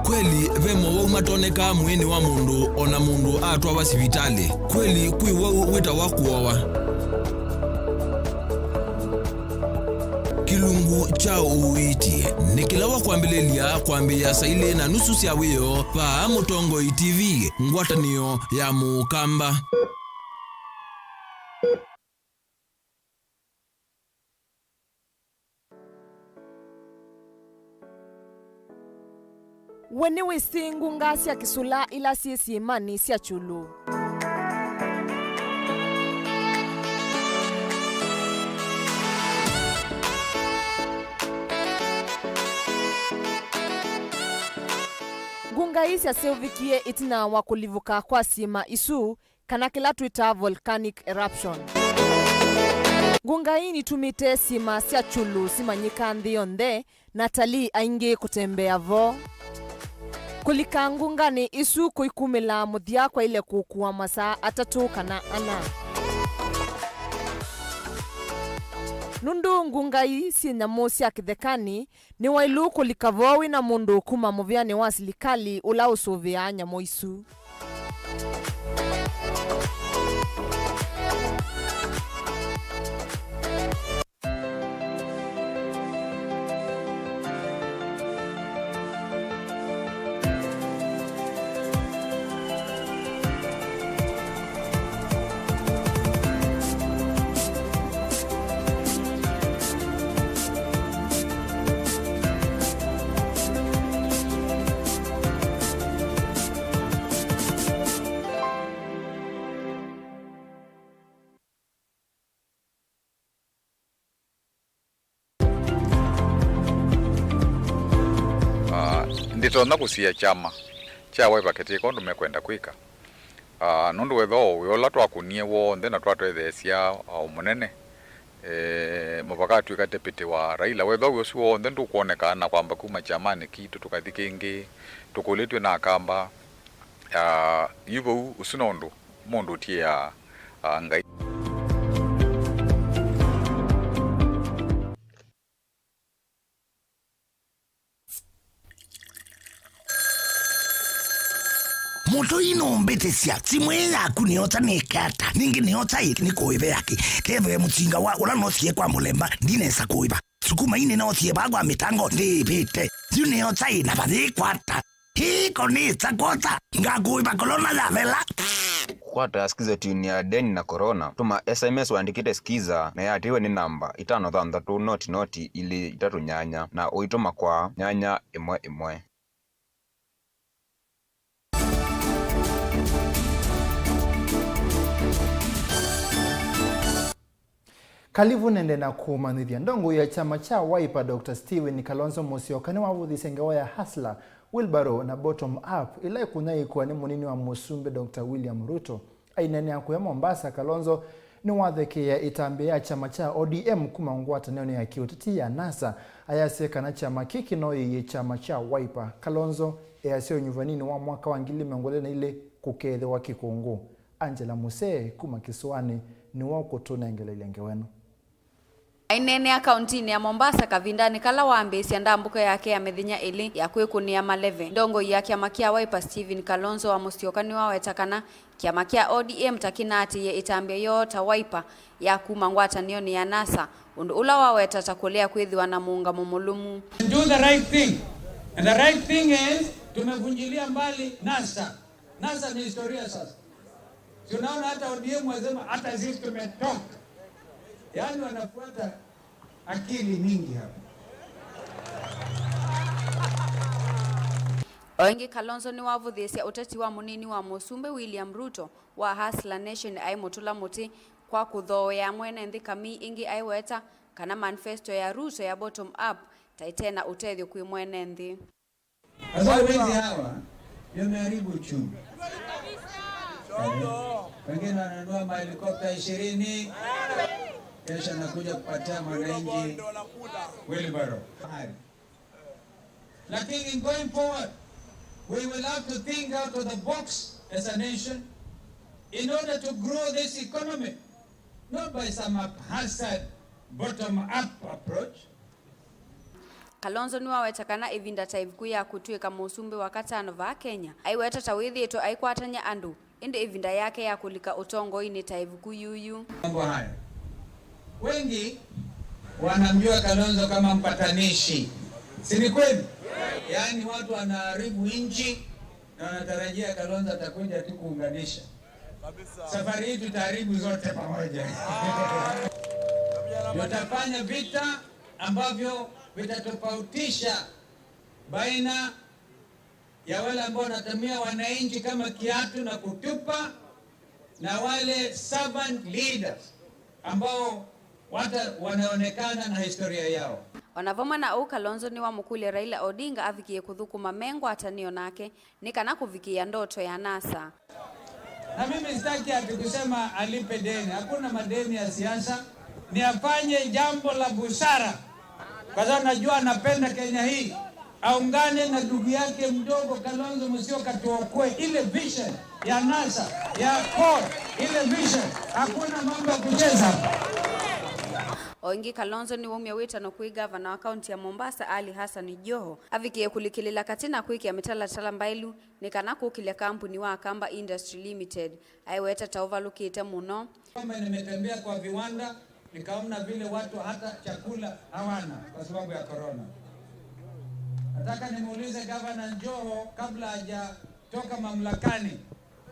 Kweli ve Mauvoo matoneka mwini wa mundu ona mundu atwa wa sivitali. Kweli kwi wau wita wakuowa. Kilungu cha uwiti nikilawa kuambilelia kuambia saile na nusu siawiyo pa Mutongo TV ngwatanio ya mukamba. Wene wisingu ngasi ya kisula ila sisi imani siya chulu. Gunga isi ya sevikie itina wakulivuka kwa sima isu kana kila tuita volcanic eruption. Gunga hii ni tumite sima siya chulu sima nyika ndionde natali ainge kutembea vo. Kulika ngunga ni isu kuikumila muthia kwa ile kukuwa masaa atatu kana ana. Nundu ngunga hii si nyamusi ya kithekani ni wailu kulika vowi na mundu kuma muviani wa silikali ula usuvia nyamo isu. Nditona kusia chama cha waipa ketiko ndumekwenda kwika nundu wetho wiola twakunie wonthe na twatwethesia umunene mupaka twika deputy wa Raila wetho wiosu wonthe ndukuonekana kwamba kuma chamani kitu tukathi kingi tukuletwe na kamba yivo usunondu mundu tia ngai. Moto inombete sia timwe yaku niota nekata ningi niota ni koibe yake keve mutsinga wa ula nosie kwa mulemba ndinesa koiba sukuma ine nosie bagwa mitango ndipite niota ina badi kwata hiko ni tsakota ngakuiba kolona ya vela kwata skiza tuni ya deni na corona tuma SMS waandikite skiza na yatiwe ni namba 533 noti ili 3 nyanya na uituma kwa nyanya imwe. Kalivu nende na kumanithia ndongo ya chama cha Wiper Dr. Steven Kalonzo Musyoka ni wavuthi sengewa ya Hasla Wilbaro na Bottom Up ila kunai kuwa ni munini wa Musumbe Dr. William Ruto. Ainene ya kuya Mombasa Kalonzo ni watheke ya itambe ya chama cha ODM kumangwata neno ya kiutiti ya NASA ayaseka na chama kiki no ye chama cha Wiper. Kalonzo eyaseo nyuvanini wa mwaka wa ngili mengole na ile kukethe wa kikungu. Angela Musee kuma Kisuani ni wako tunengele ilenge wenu. Ainene akaunti ya Mombasa kavindani kala waambisia ndambuko yake ya medhinya ili ya kwikunia maleve ndongo ya kiama kia Wiper Steven Kalonzo wa Musyoka ni wawetakana kiama kia ODM takinati ye itambia yota Wiper ya kumangwata nioni ya NASA undu ula waweta takulea kwithiwa na muunga mumulumu. Do the right thing, and the right thing is tumevunjilia mbali NASA NASA ni historia sasa. Tunaona hata ODM wasema hata sisi tumetoka. Yaani wanafuata akili mingi hapa. Oingi Kalonzo ni wavuthisya uteti wa munini wa Musumbe William Ruto wa Hustler Nation ai mutula muti kwa kuthoya mwene nthi kami ingi aiweta kana manifesto ya Ruto ya bottom up taitena utethyo kwi mwene nthi. Sasa wezi hawa yameharibu uchumi. Wengine wananunua mahelikopta 20, kesha nakuja kupatia mwananchi wheelbarrow. Lakini going forward, we will have to think out of the box as a nation in order to grow this economy, not by some haphazard bottom-up approach. Kalonzo ni waweta kana ivinda taiviku ya kutuika Musumbe wa katano va Kenya. Aiweta tawithieto aikwatanya andu indi ivinda yake ya kulika utongo ini taiviku yuyu. Mambo haya. Wengi wanamjua Kalonzo kama mpatanishi. Si ni kweli? Yaani watu wanaharibu nchi na wanatarajia Kalonzo atakuja tu kuunganisha. Safari hii tutaharibu zote pamoja. Tutafanya vita ambavyo vitatofautisha baina ya wale ambao wanatumia wananchi kama kiatu na kutupa na wale servant leaders ambao wanaonekana na historia yao. Wanavoma na Kalonzo ni wa mukule Raila Odinga avikie kuthukuma mengo atanio nake ni kana kuvikia ndoto ya NASA. Na mimi sitaki ati kusema alipe deni, hakuna madeni ya siasa, ni afanye jambo la busara. Kwa sababu najua anapenda Kenya hii. Aungane na ndugu yake mdogo Kalonzo Musyoka tuokoe ile vision ya NASA, ya CORE, ile vision. Hakuna mambo ya kucheza. Oingi Kalonzo ni wumya witano kui governor wa kaunti ya Mombasa Ali Hassan Joho avikie kulikilila katina kwiki ya mitala talambailu ni kana kukilia kampuni wa Kamba Industry Limited aiweta taovalukite muno. Kama nimetembea kwa viwanda nikaona vile watu hata chakula hawana kwa sababu ya corona. Nataka nimuulize Governor Joho kabla hajatoka mamlakani,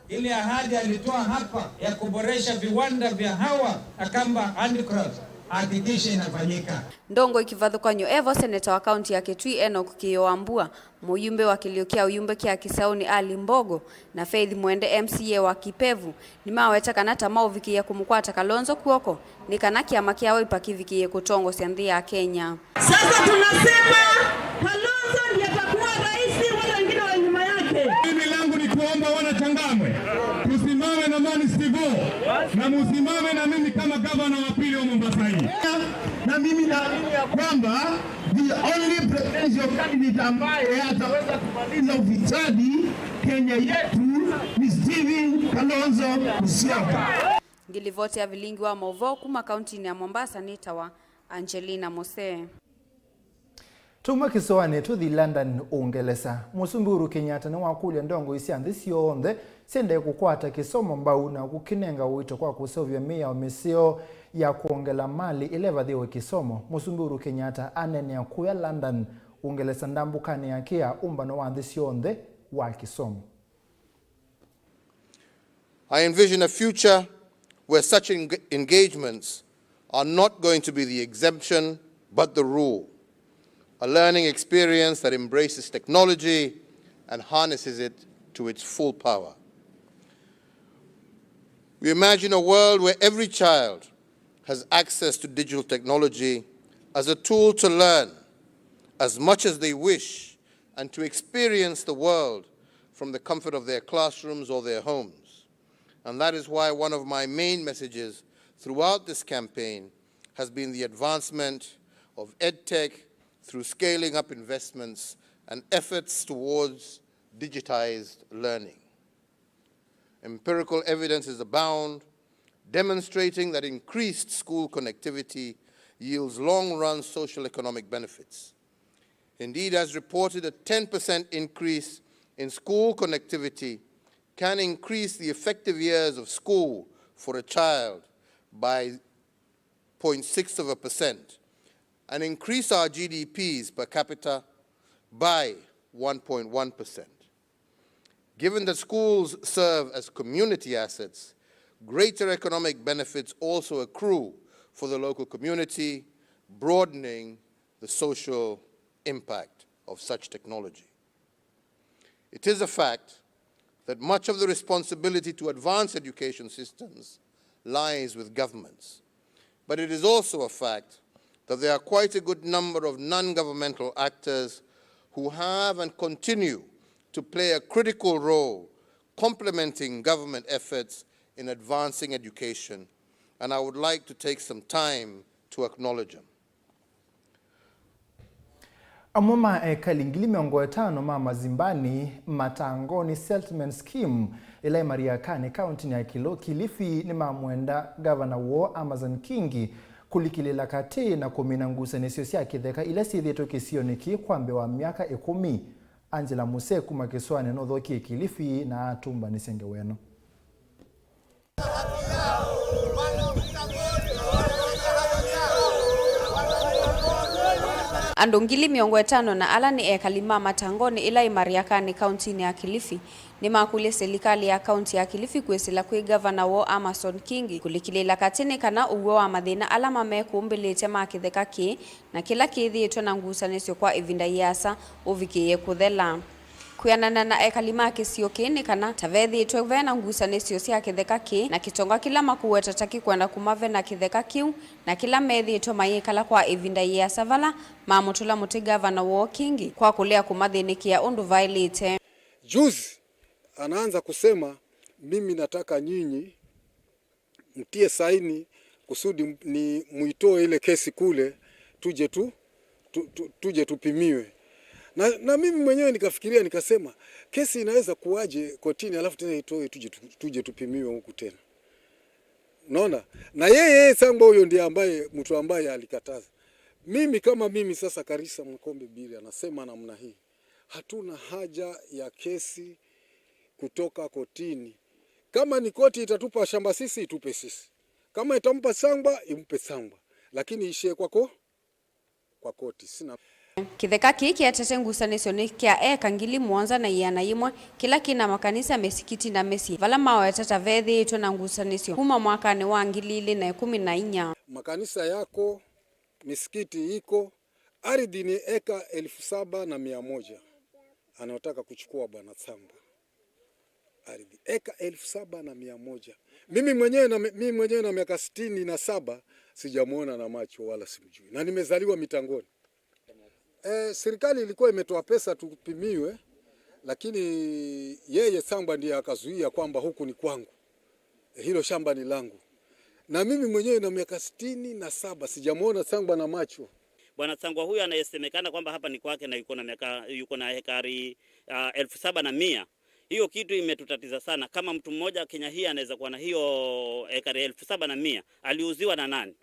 ile ahadi alitoa hapa ya kuboresha viwanda vya hawa Kamba Handicrafts hakikisha inafanyika. Ndongo ikivathukanywa Evo seneta wa kaunti ya Kitui Enoch Kiyoambua, muyumbe wa kiliokia uyumbe kia Kisauni Ali Mbogo na Faith Mwende MCA wa Kipevu ni maweta kana tamao vikie kumukwata Kalonzo kuoko ni kana kiama kiawo ipakivikie kutongo siandhi ya Kenya. Sasa tunasema Kalonzo ndiye atakuwa rais, wale wengine wa nyuma yake. Mimi langu ni kuomba wana Changamwe tusimame na Mani Stivo na musimame na mimi kama gavana wa pili wa Mombasa hii. Na mimi naamini ya kwamba the only presidential candidate ambaye ataweza kumaliza ufisadi Kenya yetu ni Stephen Kalonzo Musyoka. Ngilivoti ya Vilingi wa Mauvoo kuma kaunti ya Mombasa nitawa Angelina Mose. Tuma kisoane tuthi London Uingereza. Musumbi Uhuru Kenyatta ni wakulia ndongo isianthi sionthe sende kukwata kisomo mbau na kukinenga wito kwa kusovya mia misio ya kuongela mali ilevadhiwe kisomo. Musumbi Uhuru Kenyatta anene kuya London Uingereza ndambukani yakia umbano wa nthi sionthe wa kisomo. I envision a future where such engagements are not going to be the exemption but the rule. A learning experience that embraces technology and harnesses it to its full power. We imagine a world where every child has access to digital technology as a tool to learn as much as they wish and to experience the world from the comfort of their classrooms or their homes. And that is why one of my main messages throughout this campaign has been the advancement of EdTech through scaling up investments and efforts towards digitized learning. Empirical evidence is abound, demonstrating that increased school connectivity yields long-run social economic benefits. Indeed, as reported, a 10% increase in school connectivity can increase the effective years of school for a child by 0.6% and increase our GDPs per capita by 1.1%. Given that schools serve as community assets, greater economic benefits also accrue for the local community, broadening the social impact of such technology. It is a fact that much of the responsibility to advance education systems lies with governments. But it is also a fact that there are quite a good number of non-governmental actors who have and continue to play a critical role complementing government efforts in advancing education, and I would like to take some time to acknowledge them. Amoma kalingili 50 ma mazimbani matangoni settlement scheme ila Mariakani county ya Kilifi ni mamwenda governor wo Amazon Kingi kulikilila kati na kuminangusa nesiosia kitheka ila sithieto kisioniki kwambe wa miaka 10. Angela Muse kumakiswane no thoki Kilifi na atumba nisenge weno. Andu ngili 50 na ala ni ekalima matangoni ila Mariakani county ya Kilifi ni makule serikali ya county ya Kilifi kwesela kwi governor wo Amazon Kingi kulikilela katini kana uwe wa mathina ala mamekumbelete makitheka ki na kila kithiitwe na ngusanisyo kwa ivinda yasa uvikiye kuthela kuyanana na ekalima kisio kini kana tavethiitwe vena ngusanisyo cia kitheka ki na kitonga kila makuweta taki kwenda kumave na kitheka kiu na kila methiitwe mayikala kwa ivinda yasa vala mamutula muti governor wo Kingi kwa kulea kumathinikia undu violate. Juzi anaanza kusema mimi nataka nyinyi mtie saini kusudi ni muitoe ile kesi kule tuje tupimiwe. Na mimi mwenyewe nikafikiria nikasema kesi inaweza kuwaje kotini alafu tena itoe tuje tupimiwe huku tena. Unaona? Na yeye Sangwa huyo ndiye mtu ambaye alikataza. Mimi kama mimi sasa Karisa Mkombe Bili anasema namna hii. Hatuna haja ya kesi kutoka kotini. Kama ni koti itatupa shamba sisi itupe sisi. Kama itampa Sangwa impe Sangwa. Lakini ishie kwa koti. Sina kitheka kiki atete ngusanisyo ni kia ngili mwanza na yana yimwe kila kina makanisa mesikiti na mesi vala mawetata vethiitwe na ngusanisyo kuma mwakani wa 2014. Makanisa yako misikiti iko ardhi ni eka 7,100 anataka kuchukua bwana Samba ardhi eka 7,100. Mimi mwenyewe na miaka 67 sijamuona na macho wala simjui na nimezaliwa Mitangoni. Serikali ilikuwa imetoa pesa tupimiwe, lakini yeye Samba ndiye akazuia kwamba huku ni kwangu. Hilo shamba ni langu. Na mimi mwenyewe na miaka 67 sijamuona Samba na macho. Bwana Sangwa huyu anayesemekana kwamba hapa ni kwake na yuko na hekari 7,100. Hiyo kitu imetutatiza sana. Kama mtu mmoja Kenya hii anaweza kuwa na hiyo hekari 7,100, aliuziwa na nani?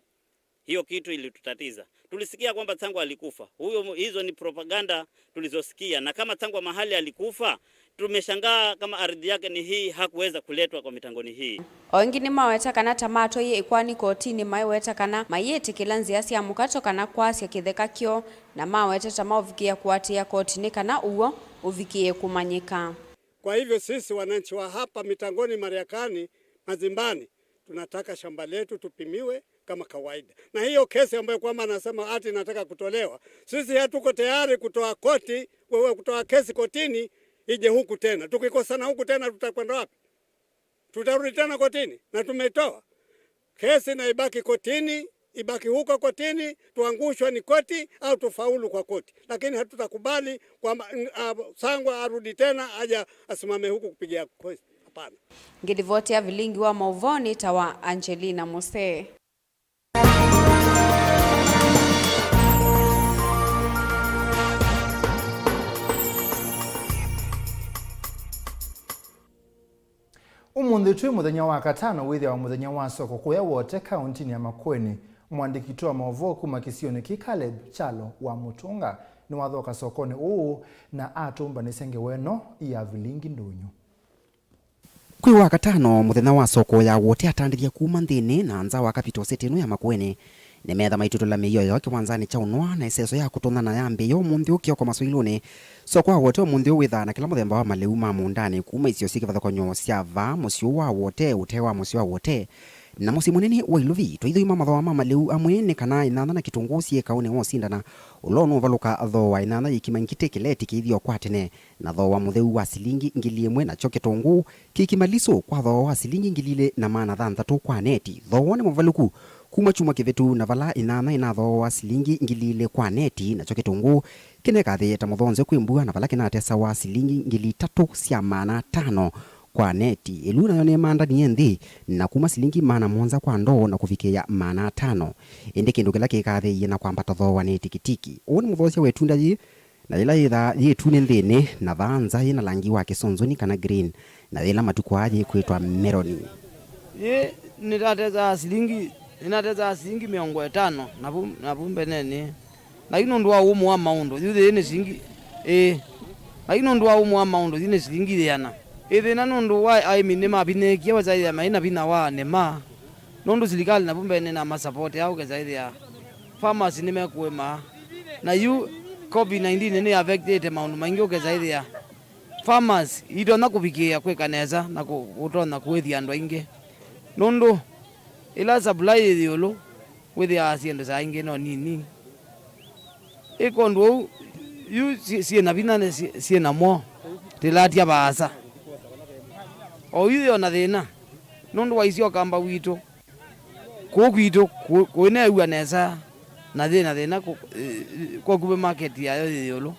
Hiyo kitu ilitutatiza. Tulisikia kwamba Sangwa alikufa. Hizo ni propaganda tulizosikia, na kama Sangwa mahali alikufa tumeshangaa kama ardhi yake ni hii hakuweza kuletwa kwa mitangoni hii. Ongini maweta kana tamato ye ikwani kotini maiweta kana mayeti kilanzi asi ya mukato kana kwasi ya kitheka kio na maweta tamauvikia kuatia kotini kana uo uvikie kumanyika. Kwa hivyo sisi wananchi wa hapa mitangoni Mariakani Mazimbani tunataka shamba letu tupimiwe kama kawaida. Na hiyo kesi ambayo kwamba anasema ati inataka kutolewa, sisi hatuko tayari kutoa kutoa kesi kotini ije huku tena. Tukikosana huku tena tutakwenda wapi? Tutarudi tena kotini na tumetoa kesi na ibaki kotini, ibaki huko kotini, tuangushwe ni koti au tufaulu kwa koti. Lakini hatutakubali kwamba Sangwa arudi tena aja asimame huku kupigia kesi. Hapana. Ngidivoti ya Vilingi wa Mauvoo tawa Angelina Mose. Umundi twi muthenya wa katano withi wa muthenya wa soko kuya wote kaunti ya Makueni mwandiki wa Mauvoo kuma kisioni ki Caleb Chalo wa Mutunga ni wathoka sokoni uu na atumba nisenge weno ya Vilingi ndunyu. Kwi wa katano muthenya wa soko ya wote atandiria kuma nthini na nza wa capital city no ya Makueni nimetha maituto la miyo yo kiwanzani cha unwa na iseso ya kutonana ya mbiyo munthi ukio kwa maswiluni so kwa wote munthi witha na kila muthemba wa maleu ma mundani kuma isio sikivathokonyo cia va musio wa wote utewa musio wa wote na musi munene wa iluvi twaithoima mathoa ma maleu amwe ni kana inana na kitungu ciekaune wo sindana ulono valuka thoa inana ikimankite kileti kithio kwa tene na thoa mutheu wa silingi ngili imwe na choketungu kikimaliso kwa thoa wa silingi ngilile na mana thanthatu kwa neti thoa ni muvaluku kuma chuma kivetu na vala inana ina thoa silingi ngilile kwa neti na choketungu kineka theta muthonze kwimbua na vala kinatesa wa silingi ngili 3 cia mana 5 kwa neti iluna yone manda ni nthi na kuma silingi mana monza kwa ndoo na kufikia mana 5 indi kindu kila kikathe na kwambata thoa ni tikitiki oni muthocia wetunda yi na ila itha yetune nthini na vanza ina langi wa kisonzoni kana green na ila matuko aje kwitwa meloni ye nitateza silingi 50 na pumbe nene na ino ndo wa umu wa maundo yuthe ni silingi na ino ndo wa umu wa maundo yine silingi yana ithina nundu wa aimine mabinekia wazaithia maina bina wa nema nundu serikali na pumbe na masupport yao kezaithia farmers nimekuema na you COVID-19 ni affected maundu maingi ukezaithia farmers idona kubikia kwekaneza na utona kwithia andu aingi nundu ila supply thiolo withia asiendo za ingi no nini ikondu you sie na bina sie na mo tilatia baasa o yuyo na thina nundu wa icio kamba witu kugwitu kuine uga nesa na thina kwa kube market ya yolo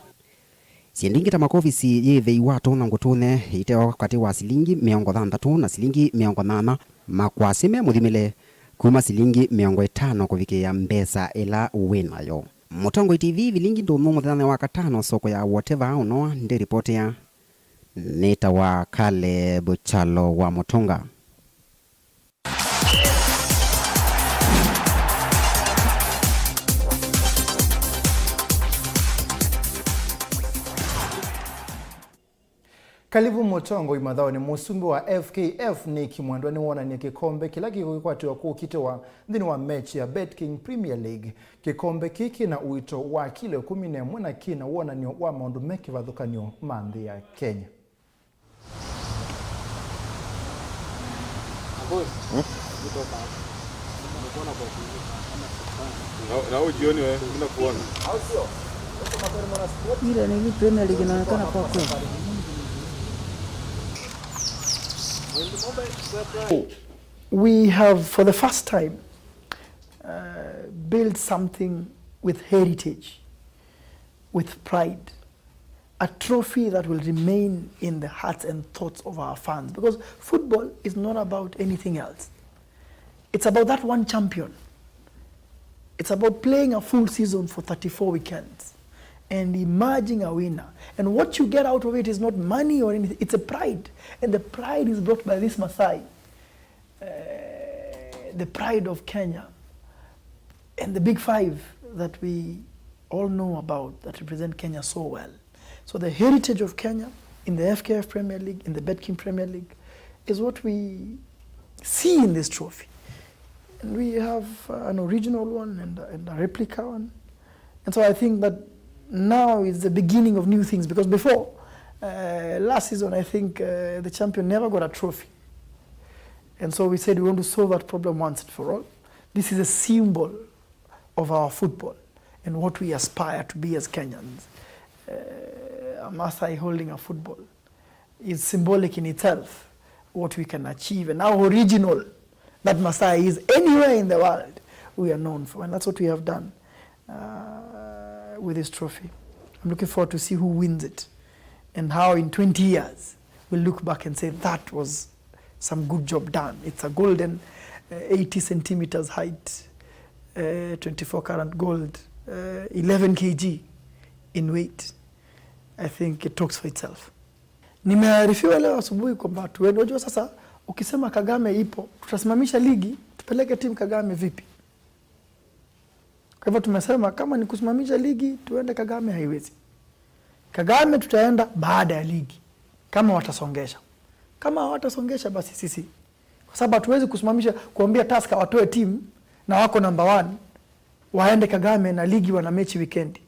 siendingi ta makofisi yethei watu na ngutune iteo kati wa silingi 60 na silingi 80 makwasime muthimile kuma silingi 50 kufikia mbesa ila winayo Mutongo TV Vilingi ndo muthana wa katano soko ya whatever uno ndi ripoti ya Neta wa Kale Buchalo wa Mutonga. Kalibu Mutongo imadhao ni musumbi wa FKF ni kimwandwa ni wana ni kikombe kila kikwatiwa kukitewa ndini wa mechi ya BetKing Premier League. Kikombe kiki na uito wa kile 11 na kina wana ni wa maundu meki vadhukanyo mandhi ya Kenya. Na ujioni wewe mna kuona. Ile ni Premier League inaonekana kwa kweli. We have, for the first time, built something with heritage, with pride, a trophy that will remain in the hearts and thoughts of our fans. Because football is not about anything else. It's about that one champion. It's about playing a full season for 34 weekends and emerging a winner. And what you get out of it is not money or anything, it's a pride. And the pride is brought by this Maasai, the pride of Kenya, and the big five that we all know about that represent Kenya so well. So the heritage of Kenya in the FKF Premier League, in the BetKing Premier League, is what we see in this trophy. And we have an original one and a replica one. And so I think that now is the beginning of new things, because before, last season, I think the champion never got a trophy. And so we said we want to solve that problem once and for all. This is a symbol of our football and what we aspire to be as Kenyans. A Maasai holding a football is symbolic in itself, what we can achieve and how original that Maasai is anywhere in the world we are known for. And that's what we have done with this trophy. I'm looking forward to see who wins it and how in 20 years we'll look back and say that was some good job done. It's a golden 80 centimeters height, 24 karat gold, 11 kg in weight. I think it talks for itself. Nimearifiwa leo asubuhi kwamba tuende. Unajua sasa ukisema Kagame ipo, tutasimamisha ligi, tupeleke timu Kagame vipi? Kwa hivyo tumesema kama ni kusimamisha ligi, tuende Kagame haiwezi. Kagame tutaenda baada ya ligi, kama watasongesha. Kama hawatasongesha basi sisi. Kwa sababu hatuwezi kusimamisha kuambia Tusker watoe timu na wako number 1 waende Kagame na ligi wana mechi weekend.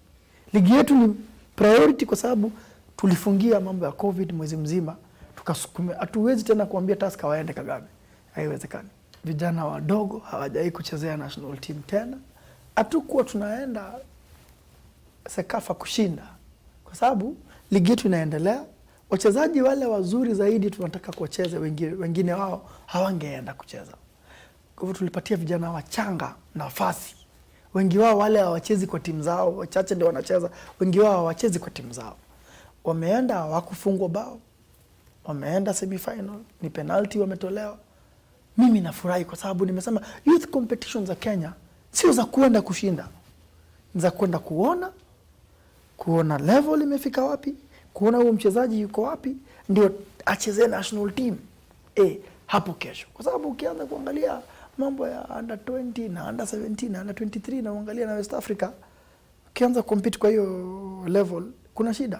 Ligi yetu ni priority kwa sababu tulifungia mambo ya COVID mwezi mzima, tukasukumia. Hatuwezi tena kuambia Tusker waende Kagame. Haiwezekani. Vijana wadogo hawajai kuchezea national team tena. Hatukuwa tunaenda Sekafa kushinda kwa sababu ligi yetu inaendelea. Wachezaji wale wazuri zaidi tunataka kuwacheze, wengine wao hawangeenda kucheza. Kwa hivyo tulipatia vijana wachanga nafasi. Wengi wao wale hawachezi kwa timu zao, wachache ndio wanacheza. Wengi wao hawachezi kwa timu zao. Wameenda hawakufungwa bao. Wameenda semi-final, ni penalty wametolewa. Mimi nafurahi kwa sababu nimesema youth competitions za Kenya sio za kuenda kushinda. Ni za kwenda kuona level imefika wapi, kuona huyo mchezaji yuko wapi, ndio acheze national team hapo kesho. Kwa sababu ukianza kuangalia mambo ya under 20 na under 17 na under 23 na uangalia na West Africa, ukianza compete kwa hiyo level kuna shida.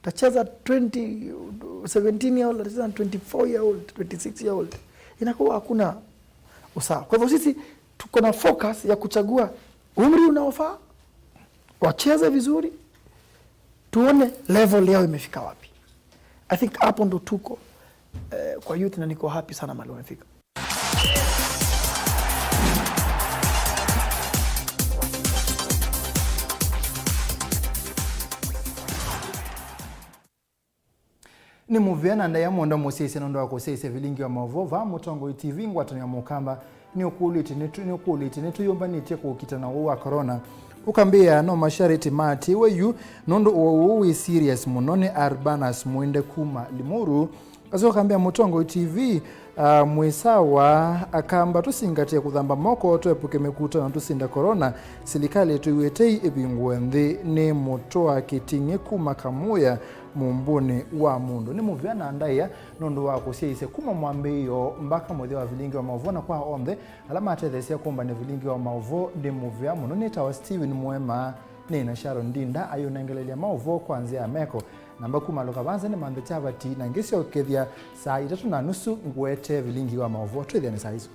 Tacheza 17 year old, tacheza 24 year old, 26 year old. Inakuwa hakuna usawa. Kwa hivyo sisi tuko na focus ya kuchagua umri unaofaa, wacheze vizuri, tuone level yao imefika wapi. I think hapo ndo tuko kwa youth na niko happy sana mahali wamefika. Ni muviana ndaya mwonda musese nondo wako sese Vilingi wa Mauvoo va Mutongo TV ngwatani ya Mukamba ni ukuliti netu yomba nitie kukitana wa corona ukambia no mashariti mati weyu nondo uwe serious munone Arbanas muende kuma limuru azo kambia Mutongo TV mwesawa akamba tusingatia kudhamba moko tuepuke mekuta na tusinda corona silikali tuiwetei ebingwende ne motoa kitinge kuma kamuya mumbuni wa mundu ni muviana ndaya nondo wako seise kuma mwambeyo mbaka modhi wa Vilingi wa Mauvoo na kwa omde alama atethesia kumba ni Vilingi wa Mauvoo ndi muvia muno nita wa Steven Mwema nina Sharon Dinda ayo nangelelia Mauvoo kwanzia meko namba kumaloka banza ni mambe chabati na ngisi okethia saa 3:30 ngwete Vilingi wa Mauvoo twithia ni saa hizo.